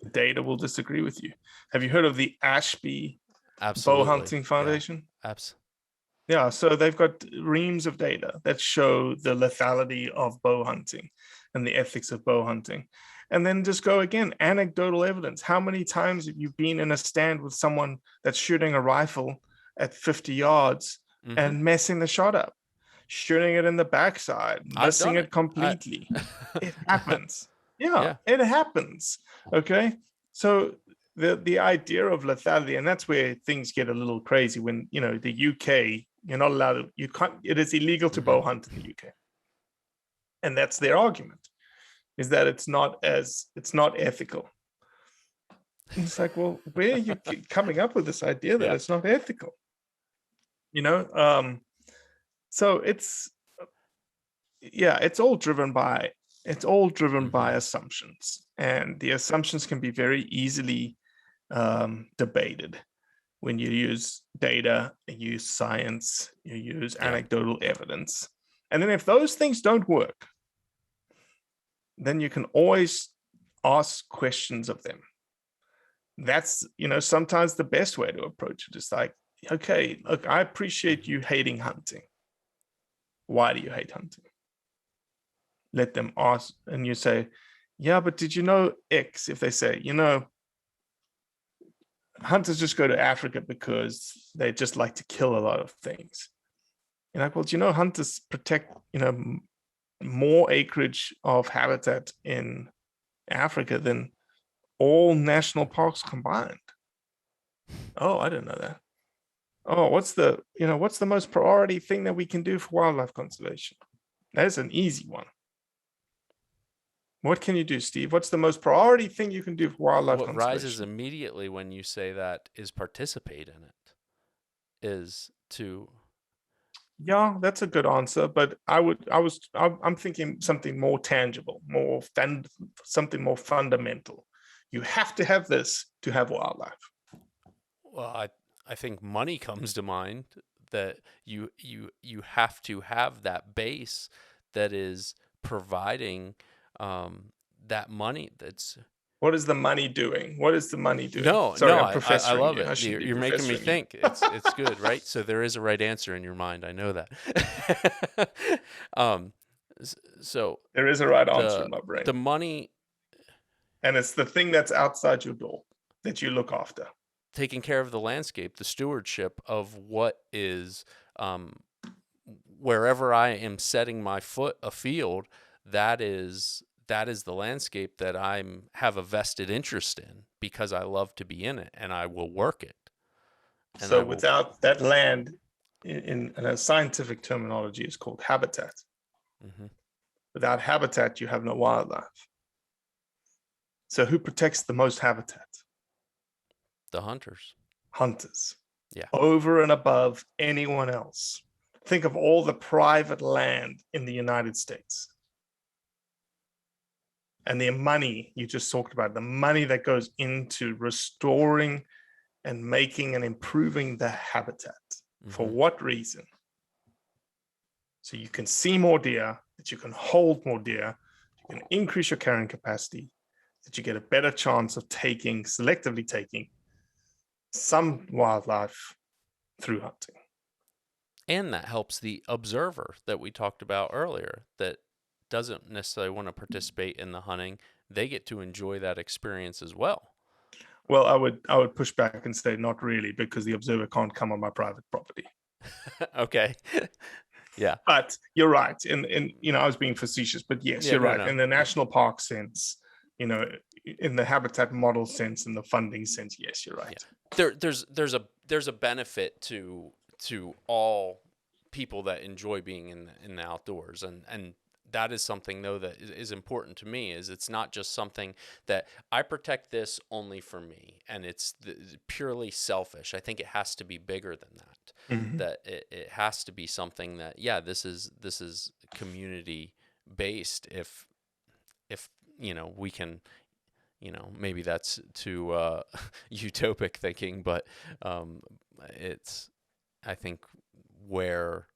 The data will disagree with you. Have you heard of the Ashby Bow Absolutely. Hunting Foundation? Yeah. Yeah, so they've got reams of data that show the lethality of bow hunting and the ethics of bow hunting. And then just go again, anecdotal evidence. How many times have you been in a stand with someone that's shooting a rifle at 50 yards Mm-hmm. and messing the shot up, shooting it in the backside, missing it completely? It happens. Yeah, it happens. Okay. So the idea of lethality, and that's where things get a little crazy when, the UK, you're not allowed to, you can't, it is illegal to bow hunt in the UK. And that's their argument, is that it's not ethical. And it's like, well, where are you coming up with this idea that it's not ethical? So it's all driven by assumptions, and the assumptions can be very easily debated when you use data, you use science, you use anecdotal evidence. And then if those things don't work, then you can always ask questions of them. That's, sometimes the best way to approach it is like, okay, look, I appreciate you hating hunting. Why do you hate hunting? Let them ask, and you say, yeah, but did you know X? If they say, hunters just go to Africa because they just like to kill a lot of things. You're like, well, hunters protect, more acreage of habitat in Africa than all national parks combined. Oh, I didn't know that. Oh, what's the most priority thing that we can do for wildlife conservation? That's an easy one. What can you do, Steve? What's the most priority thing you can do for wildlife conservation? What rises immediately when you say that is participate in it. Yeah, that's a good answer, but I'm thinking something more tangible, something more fundamental. You have to have this to have wildlife. Well, I think money comes to mind, that you have to have that base that is providing that money. What is the money doing? What is the money doing? No, sorry, no, I love it. You're making me think. It's good, right? So there is a right answer in your mind. I know that. So there is a right answer in my brain. The money, and it's the thing that's outside your door that you look after. Taking care of the landscape, the stewardship of what is, wherever I am setting my foot afield, that is the landscape that I have a vested interest in, because I love to be in it and I will work it. And I So will. without that land, in a scientific terminology, is called habitat. Mhm. Without habitat, you have no wildlife. So who protects the most habitat? The hunters. Hunters, Yeah. over and above anyone else. Think of all the private land in the United States and the money you just talked about, the money that goes into restoring and making and improving the habitat. For Mhm. what reason? So you can see more deer, that you can hold more deer, you can increase your carrying capacity, that you get a better chance of selectively taking some wildlife through hunting. And that helps the observer that we talked about earlier that doesn't necessarily want to participate in the hunting. They get to enjoy that experience as well. Well, I would push back and say not really, because the observer can't come on my private property. Okay. Yeah. But you're right. And I was being facetious, but yes, Yeah, you're no, right. no. In the national park sense, in the habitat model sense, in the funding sense, yes, you're Yeah. right. There's a benefit to all people that enjoy being in the outdoors, and that is something though that is important to me. Is it's not just something that I protect this only for me and it's purely selfish. I think it has to be bigger than that. Mhm. That it has to be something that, yeah, this is community based. If we can, maybe that's too utopic thinking, but it's, I think, where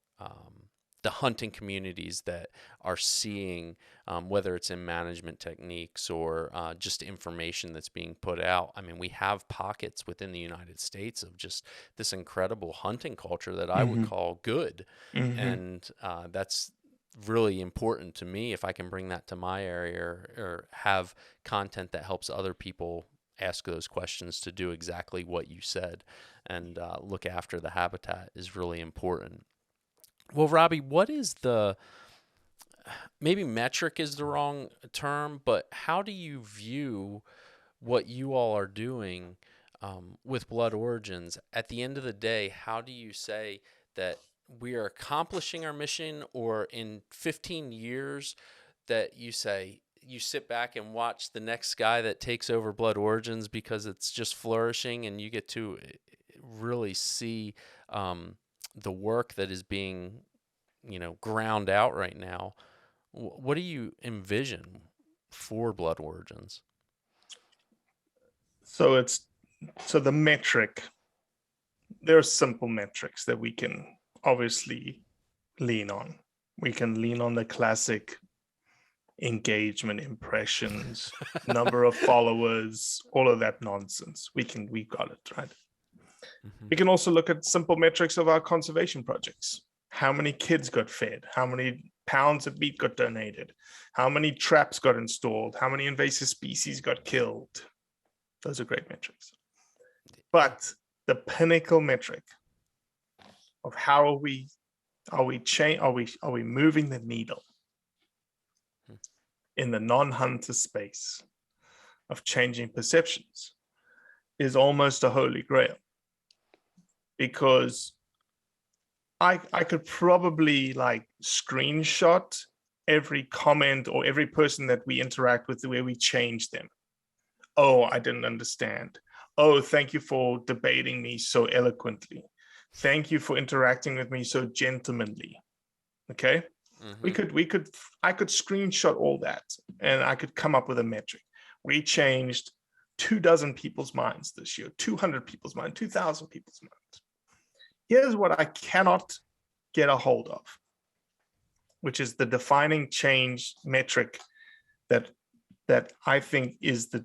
the hunting communities that are seeing, whether it's in management techniques or just information that's being put out. I mean, we have pockets within the United States of just this incredible hunting culture that I would Mhm. call good. Mhm. And that's really important to me if I can bring that to my area, or have content that helps other people ask those questions to do exactly what you said, and look after the habitat is really important. Well, Robbie, what is the, maybe metric is the wrong term, but how do you view what you all are doing with Blood Origins? At the end of the day, how do you say that we are accomplishing our mission, or in 15 years that you say you sit back and watch the next guy that takes over Blood Origins because it's just flourishing, and you get to really see the work that is being, ground out right now? What do you envision for Blood Origins? So the metric, there are simple metrics that we can obviously lean on. We can lean on the classic engagement, impressions, number of followers, all of that nonsense. We got it, right? Mm-hmm. We can also look at simple metrics of our conservation projects. How many kids got fed? How many pounds of meat got donated? How many traps got installed? How many invasive species got killed? Those are great metrics. But the pinnacle metric of how are we moving the needle in the non-hunter space of changing perceptions is almost a holy grail, because I could probably like screenshot every comment or every person that we interact with, the way we change them. Oh, I didn't understand. Oh, thank you for debating me so eloquently. Thank you for interacting with me so gentlemanly. Okay. Mm-hmm. I could screenshot all that and I could come up with a metric. We changed 24 people's minds this year, 200 people's minds, 2,000 people's minds. Here's what I cannot get a hold of, which is the defining change metric that I think is the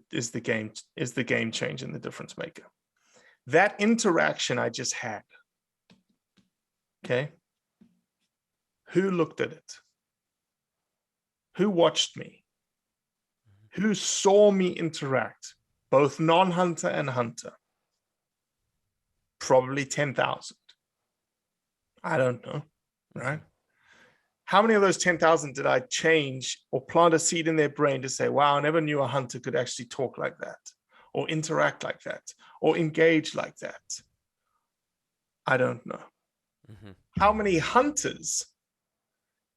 game change and the difference maker. That interaction I just had. Okay. Who looked at it? Who watched me? Who saw me interact, both non-hunter and hunter? Probably 10,000. I don't know, right? How many of those 10,000 did I change or plant a seed in their brain to say, wow, I never knew a hunter could actually talk like that, or interact like that, or engage like that? I don't know. Mm-hmm. How many hunters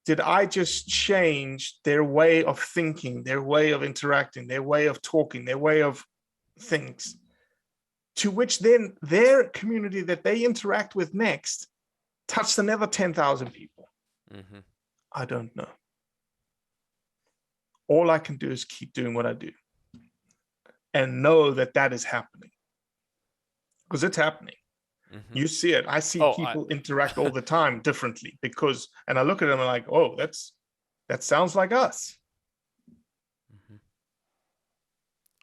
did I just change their way of thinking, their way of interacting, their way of talking, their way of things, to which then their community that they interact with next touched another 10,000 people? Mm-hmm. I don't know. All I can do is keep doing what I do and know that that is happening, because it's happening. Mm-hmm. You see it. I see Oh, people interact all the time differently, because, and I look at them and I'm like, oh, that sounds like us. Mhm.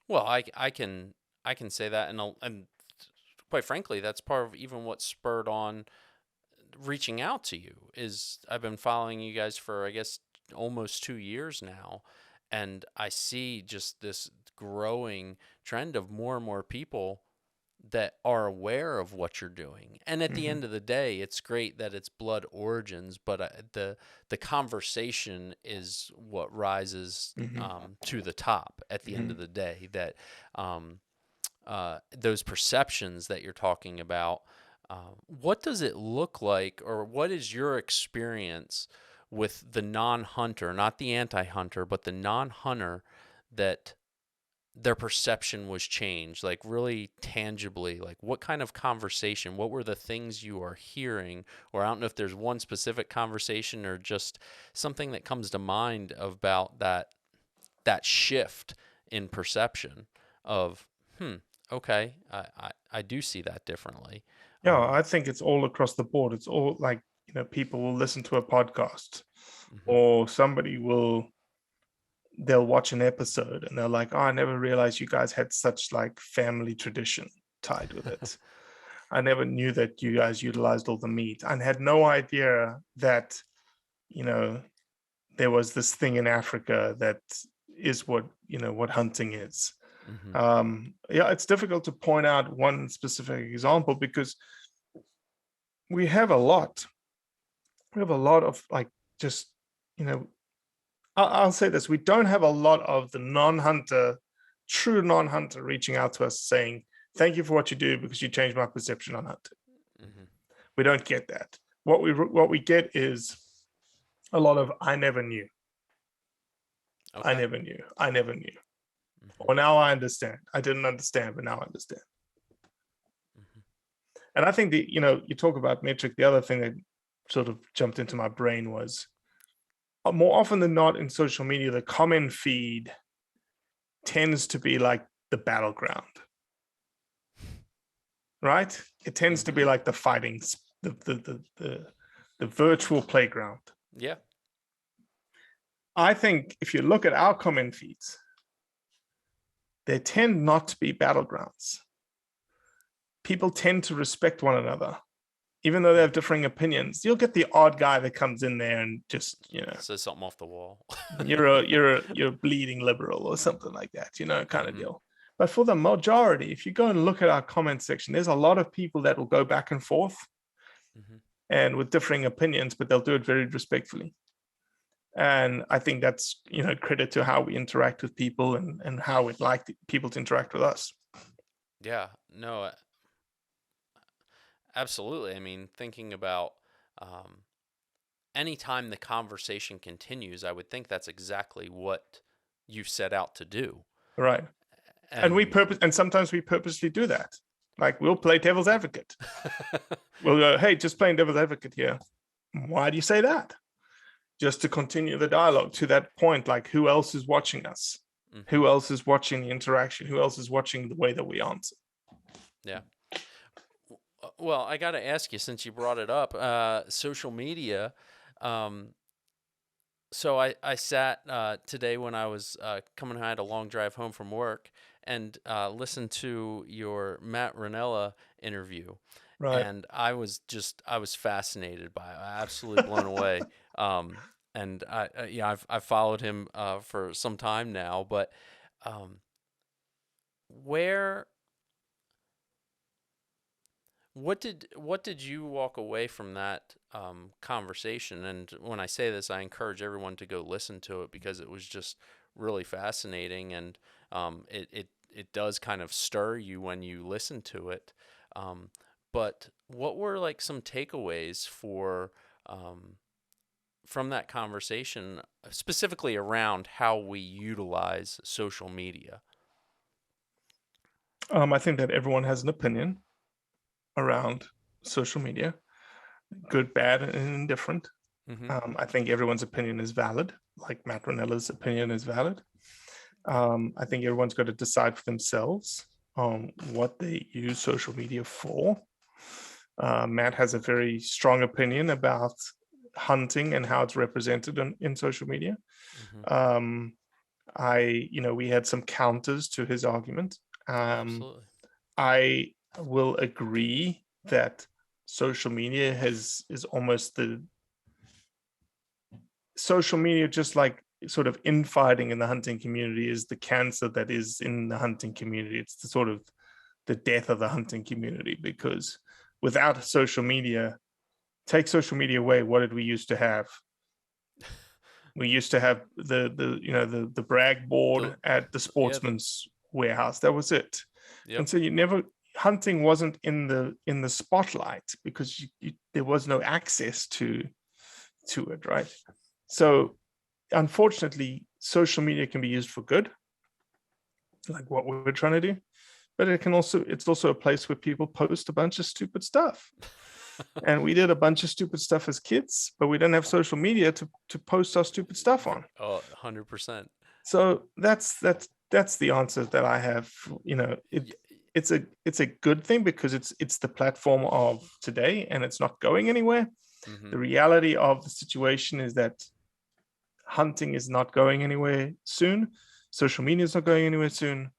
Well, I can say that, and quite frankly, that's part of even what spurred on reaching out to you. Is I've been following you guys for, I guess, almost 2 years now, and I see just this growing trend of more and more people that are aware of what you're doing. And at the Mm-hmm. end of the day, it's great that it's blood origins, but the conversation is what rises Mm-hmm. to the top at the end Mm-hmm. of the day. That those perceptions that you're talking about. What does it look like, or what is your experience with the non-hunter, not the anti-hunter, but the non-hunter, that their perception was changed, like really tangibly? Like, what kind of conversation, what were the things you are hearing? Or I don't know if there's one specific conversation or just something that comes to mind about that shift in perception of, okay, I do see that differently. Yeah, um, I think it's all across the board. It's all like, people will listen to a podcast, mhm. or somebody they'll watch an episode and they're like, oh, I never realized you guys had such like family tradition tied with it. I never knew that you guys utilized all the meat. I had no idea that, you know, there was this thing in Africa that is what hunting is. Mhm. Yeah, it's difficult to point out one specific example, because we have a lot. We have a lot of like, just, you know, I'll say this: we don't have a lot of the non-hunter, true non-hunter, reaching out to us saying, "Thank you for what you do because you changed my perception on hunting." Mhm. We don't get that. What we get is a lot of "I never knew, I Okay. never knew, I never knew," Mhm. or "Now I understand. I didn't understand, but now I understand." Mhm. And I think you talk about metric. The other thing that sort of jumped into my brain was, more often than not in social media, the comment feed tends to be like the battleground, right? It tends to be Mhm. like the fighting, the virtual playground. Yeah. I think if you look at our comment feeds, they tend not to be battlegrounds. People tend to respect one another, even though they have Mhm. differing opinions. You'll get the odd guy that comes in there and just, Says something off the wall. you're a bleeding liberal or something like that, kind of Mhm. deal. But for the majority, if you go and look at our comment section, there's a lot of people that will go back and forth Mhm. and with differing opinions, but they'll do it very respectfully. And I think that's, credit to how we interact with people, and how we'd like people to interact with us. Yeah. No. Absolutely. I mean, thinking about um, anytime the conversation continues, I would think that's exactly what you set out to do. Right. And And sometimes we purposely do that. Like, we'll play devil's advocate. We'll go, hey, just playing devil's advocate here. Why do you say that? Just to continue the dialogue to that point. Like, who else is watching us? Mhm. Who else is watching the interaction? Who else is watching the way that we answer? Yeah. Well, I got to ask you, since you brought it up, social media. Um, so I sat today when I was coming. I had a long drive home from work, and listened to your Matt Ranella interview, Right. and I was fascinated by it, absolutely blown away. Um, and yeah, I've followed him for some time now, but um, where what did you walk away from that conversation? And when I say this, I encourage everyone to go listen to it, because it was just really fascinating, and it does kind of stir you when you listen to it. Um, But what were like some takeaways um, from that conversation, specifically around how we utilize social media? I think that everyone has an opinion around social media, good, bad, and indifferent. Mm-hmm. I think everyone's opinion is valid, like Matt Ranella's opinion is valid. I think everyone's got to decide for themselves on what they use social media for. Matt has a very strong opinion about hunting and how it's represented in social media. Mm-hmm. Um, we had some counters to his argument. Absolutely. I will agree that social media is almost the social media, just like sort of infighting in the hunting community, is the cancer that is in the hunting community. It's the sort of the death of the hunting community, because without social media, take social media away, what did we used to have? We used to have the brag The board at the yeah. sportsman's warehouse. That was it. Yep. And so you never hunting wasn't in the spotlight because there was no access to it, right? Mm-hmm. So unfortunately, social media can be used for good, like what we're trying to do, but it's also a place where people post a bunch of stupid stuff. And we did a bunch of stupid stuff as kids, but we didn't have social media to post our stupid stuff on. Oh, 100%. So that's the answer that I have. It's a good thing because it's the platform of today and it's not going anywhere. Mm-hmm. The reality of the situation is that hunting is not going anywhere soon. Social media is not going anywhere soon.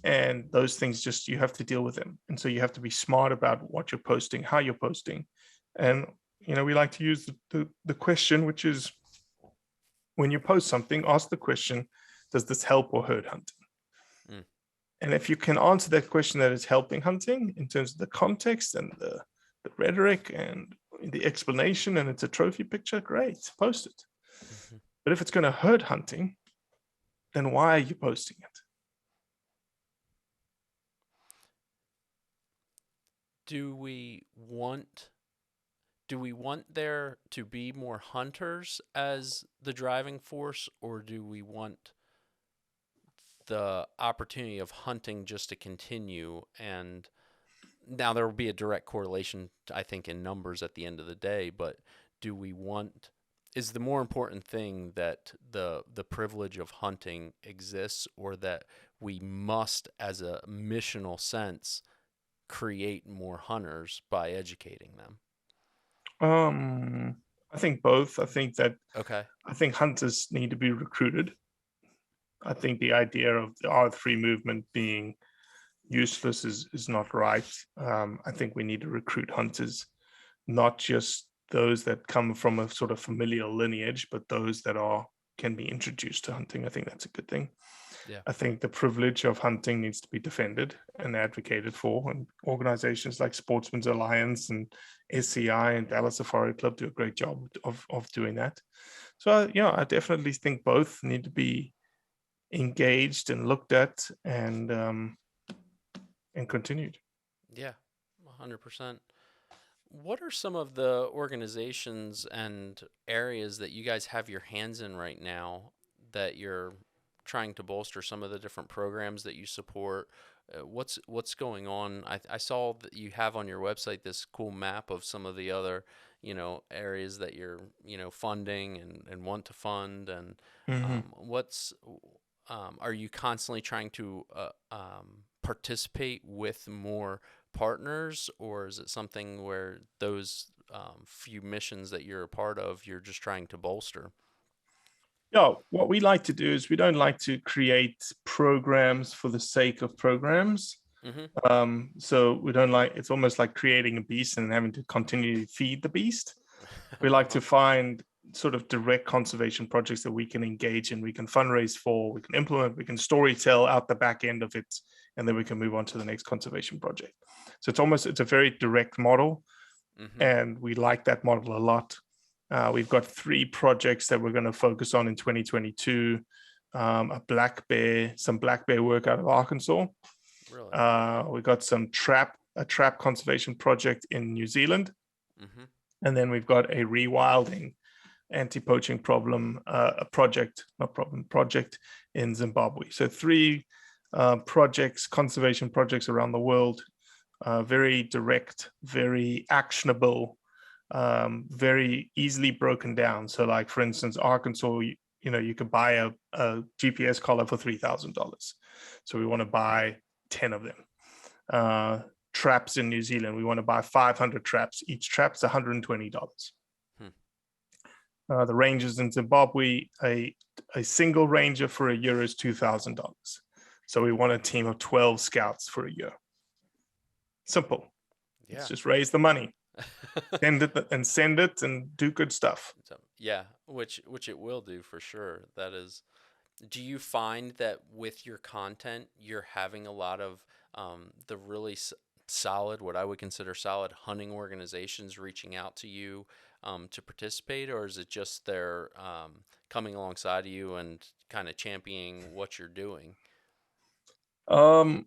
And those things, just you have to deal with them. And so you have to be smart about what you're posting, how you're posting. And we like to use the question, which is, when you post something, ask the question, does this help or hurt hunting? Mm. And if you can answer that question, that is helping hunting in terms of the context and the rhetoric and the explanation, and it's a trophy picture, great, post it. Mm-hmm. But if it's going to hurt hunting, then why are you posting it? Do we want do we want there to be more hunters as the driving force, or do we want the opportunity of hunting just to continue? And now there will be a direct correlation, I think, in numbers at the end of the day, but do we want is the more important thing that the privilege of hunting exists, or that we must, as a missional sense, create more hunters by educating them? Um, I think both. Okay. I think hunters need to be recruited. I think the idea of the R3 movement being useless is not right. I think we need to recruit hunters, not just those that come from a sort of familial lineage, but those that can be introduced to hunting. I think that's a good thing. Yeah. I think the privilege of hunting needs to be defended and advocated for, and organizations like Sportsman's Alliance and SCI and Dallas Safari Club do a great job of doing that. So yeah, I definitely think both need to be engaged and looked at and continued. Yeah. 100%. What are some of the organizations and areas that you guys have your hands in right now that you're trying to bolster, some of the different programs that you support? What's going on? I saw that you have on your website this cool map of some of the other, areas that you're, funding and want to fund. And Mm-hmm. what's are you constantly trying to participate with more partners, or is it something where those few missions that you're a part of, you're just trying to bolster? Yeah, what we like to do is we don't like to create programs for the sake of programs. Mm-hmm. So we don't like, it's almost like creating a beast and having to continually feed the beast. We like Uh-huh. to find sort of direct conservation projects that we can engage in, we can fundraise for, we can implement, we can story tell out the back end of it, and then we can move on to the next conservation project. So it's a very direct model, Mm-hmm. and we like that model a lot. We've got 3 projects that we're going to focus on in 2022. Some black bear work out of Arkansas. Really? We got some trap a trap conservation project in New Zealand, Mm-hmm. and then we've got a rewilding anti-poaching a project, not problem, project in Zimbabwe. So three projects, conservation projects around the world, very direct, very actionable, very easily broken down. So like, for instance, Arkansas, you could buy a GPS collar for $3,000. So we want to buy 10 of them. Traps in New Zealand, we want to buy 500 traps. Each trap's $120. Hmm. The rangers in Zimbabwe, a single ranger for a year is $2,000. So we want a team of 12 scouts for a year. Simple. Let's Yeah. just raise the money, send it and do good stuff. So, yeah, which it will do for sure. That is. Do you find that with your content, you're having a lot of the really solid, what I would consider solid hunting organizations reaching out to you to participate, or is it just they're coming alongside of you and kind of championing what you're doing? Um,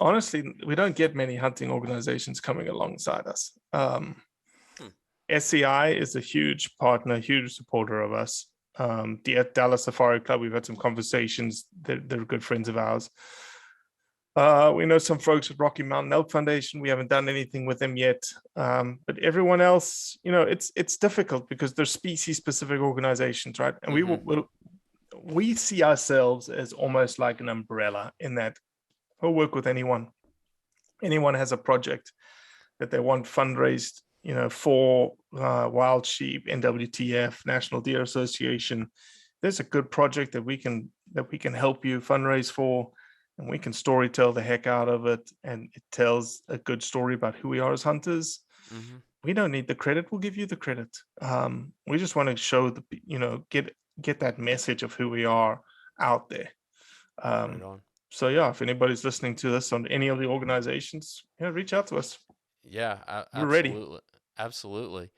Honestly, we don't get many hunting organizations coming alongside us. Hmm. SCI is a huge partner, huge supporter of us. The Dallas Safari Club, we've had some conversations. They're good friends of ours. We know some folks at Rocky Mountain Elk Foundation. We haven't done anything with them yet. But everyone else, it's difficult because they're species-specific organizations, right? And Mm-hmm. we see ourselves as almost like an umbrella in that we'll work with anyone. Anyone has a project that they want fundraised, for wild sheep, NWTF, National Deer Association. There's a good project that we can help you fundraise for, and we can story tell the heck out of it, and it tells a good story about who we are as hunters. Mm-hmm. We don't need the credit; we'll give you the credit. We just want to show get that message of who we are out there. Right Um, on. so yeah, if anybody's listening to this on any of the organizations, reach out to us. Yeah, We're ready. absolutely, absolutely.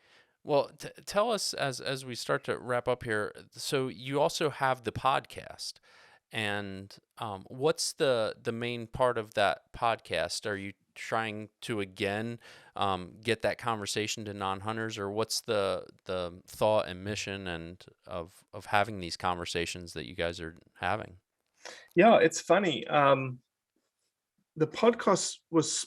Well, tell us as we start to wrap up here. So you also have the podcast, and what's the main part of that podcast? Are you trying to again get that conversation to non-hunters, or what's the thought and mission and of having these conversations that you guys are having? Yeah, it's funny. The podcast was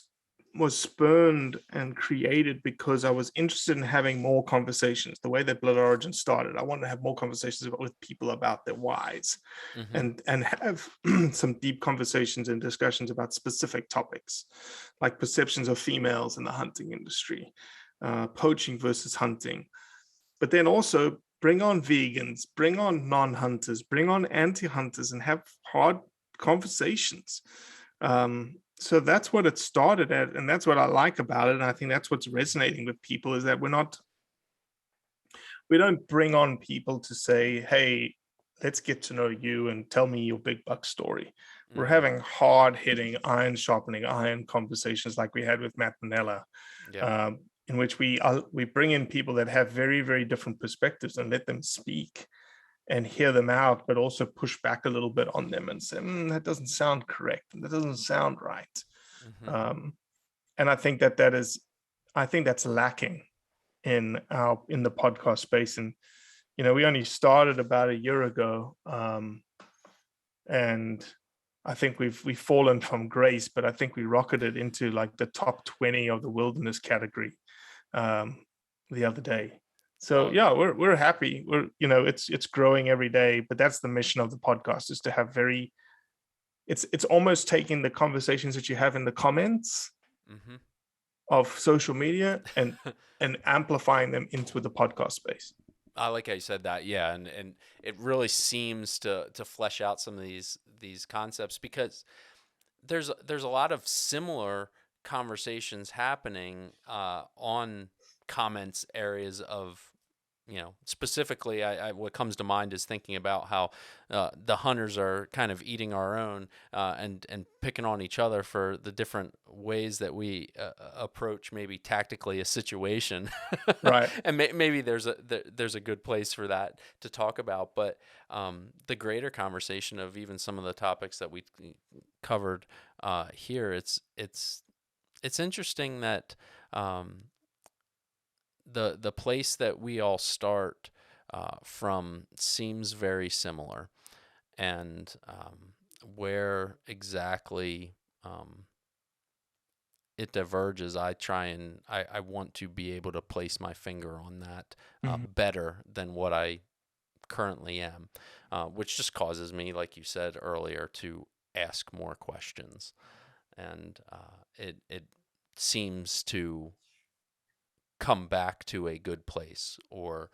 spurned and created because I was interested in having more conversations. The way that Blood Origin started, I wanted to have more conversations with people about their whys, Mm-hmm. and have some deep conversations and discussions about specific topics, like perceptions of females in the hunting industry, poaching versus hunting, but then also bring on vegans, bring on non-hunters, bring on anti-hunters, and have hard conversations. So that's what it started at, and that's what I like about it. And I think that's what's resonating with people is that we don't bring on people to say, "Hey, let's get to know you and tell me your big buck story." We're Mm-hmm. having hard hitting, iron sharpening iron conversations like we had with Matt Manella, Yeah. um, in which we bring in people that have very very different perspectives and let them speak and hear them out, but also push back a little bit on them and say, that doesn't sound correct. That doesn't sound right. Mm-hmm. Um, and I think that's lacking in the podcast space. And, we only started about a year ago. And I think we've fallen from grace, but I think we rocketed into like the top 20 of the wilderness category um, the other day. So Well, yeah, we're happy. It's growing every day, but that's the mission of the podcast is to have it's almost taking the conversations that you have in the comments mm-hmm. of social media and amplifying them into the podcast space. I like how you said that, yeah, and it really seems to flesh out some of these concepts because there's a lot of similar conversations happening on comments areas of specifically what comes to mind is thinking about how the hunters are kind of eating our own and picking on each other for the different ways that we approach maybe tactically a situation. Right. And maybe there's a good place for that to talk about, but the greater conversation of even some of the topics that we covered here, it's It's interesting that um, the place that we all start from seems very similar, and where exactly um, it diverges, I want to be able to place my finger on that Mhm. better than what I currently am, which just causes me, like you said earlier, to ask more questions, and it seems to come back to a good place, or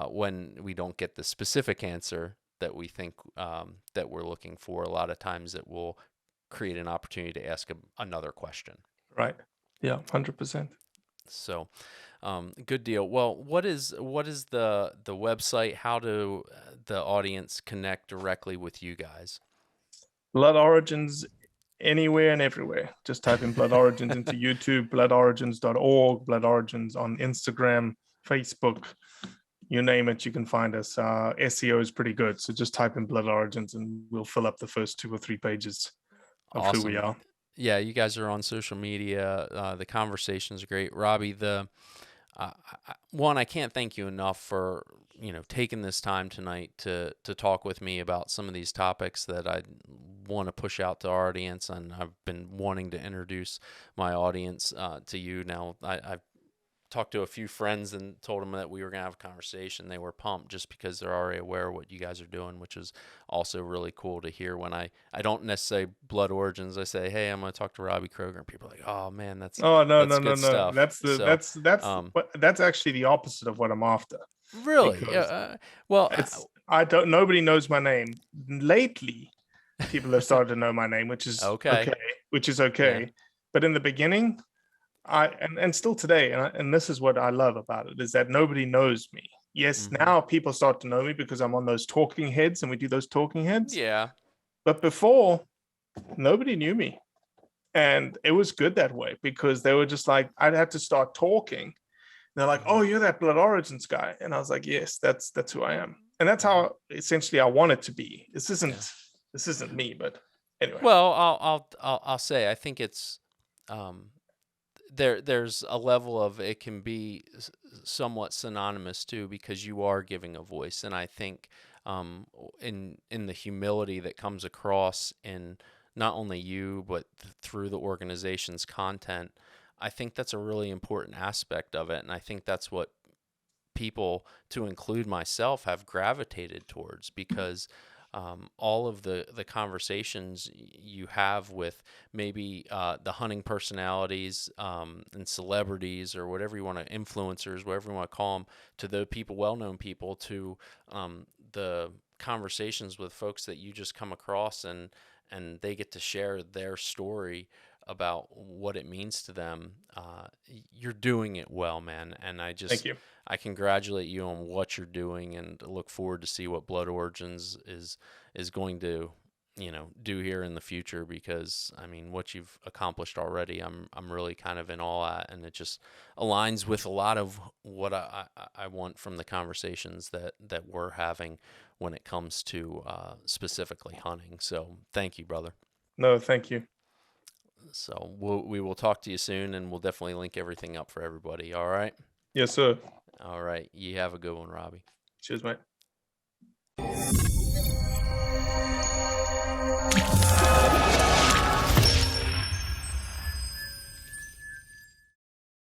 when we don't get the specific answer that we think that we're looking for, a lot of times it will create an opportunity to ask another question. Right. Yeah, 100%. So, good deal. Well, what is the website? How do the audience connect directly with you guys? Blood Origins anywhere and everywhere. Just type in Blood Origins into YouTube, bloodorigins.org, Blood Origins on Instagram, Facebook, you name it, you can find us. SEO is pretty good. So just type in Blood Origins and we'll fill up the first 2 or 3 pages of who we Awesome. are. Yeah, you guys are on social media. The conversation's great. Robbie, one, I can't thank you enough for taking this time tonight to talk with me about some of these topics that I want to push out to our audience, and I've been wanting to introduce my audience to you. Now, I've talked to a few friends and told them that we were going to have a conversation. They were pumped just because they're already aware of what you guys are doing, which is also really cool to hear. When I don't necessarily Blood Origins, I say, hey, I'm going to talk to Robbie Kroger, and people are like, oh man, Oh no, that's no, no, good no. stuff. So um, That's actually the opposite of what I'm after. really, Because well, I don't nobody knows my name. Lately, people have started to know my name, which is okay, okay, which is yeah, okay. But in the beginning, and still today, and this is what I love about it, is that nobody knows me. Yes, hmm, now people start to know me because I'm on those talking heads and we do those talking heads. yeah, But before, nobody knew me. And it was good that way because they were just like, I'd have to start talking. They're like, hmm, "Oh, you're that Blood Origins guy," and I was like, "Yes, that's who I am," and that's hmm, how essentially I want it to be. This yeah. isn't me, but anyway. Well, I'll say I think it's um, there's a level of it can be somewhat synonymous too, because you are giving a voice, and I think in the humility that comes across in not only you but through the organization's content, I think that's a really important aspect of it, and I think that's what people, to include myself, have gravitated towards, because all of the conversations you have with maybe the hunting personalities and celebrities, or whatever you want to, influencers, whatever you want to call them, to the people, well-known people, to the conversations with folks that you just come across, and they get to share their story about what it means to them. You're doing it well, man, and Thank you. I congratulate you on what you're doing, and look forward to see what Blood Origins is going to do here in the future, because I mean, what you've accomplished already, I'm really kind of in awe at, and it just aligns with a lot of what I want from the conversations that we're having when it comes to specifically hunting. So thank you, brother. No, thank you. So we will talk to you soon, and we'll definitely link everything up for everybody. All right. Yes, sir. All right. You have a good one, Robbie. Cheers, mate.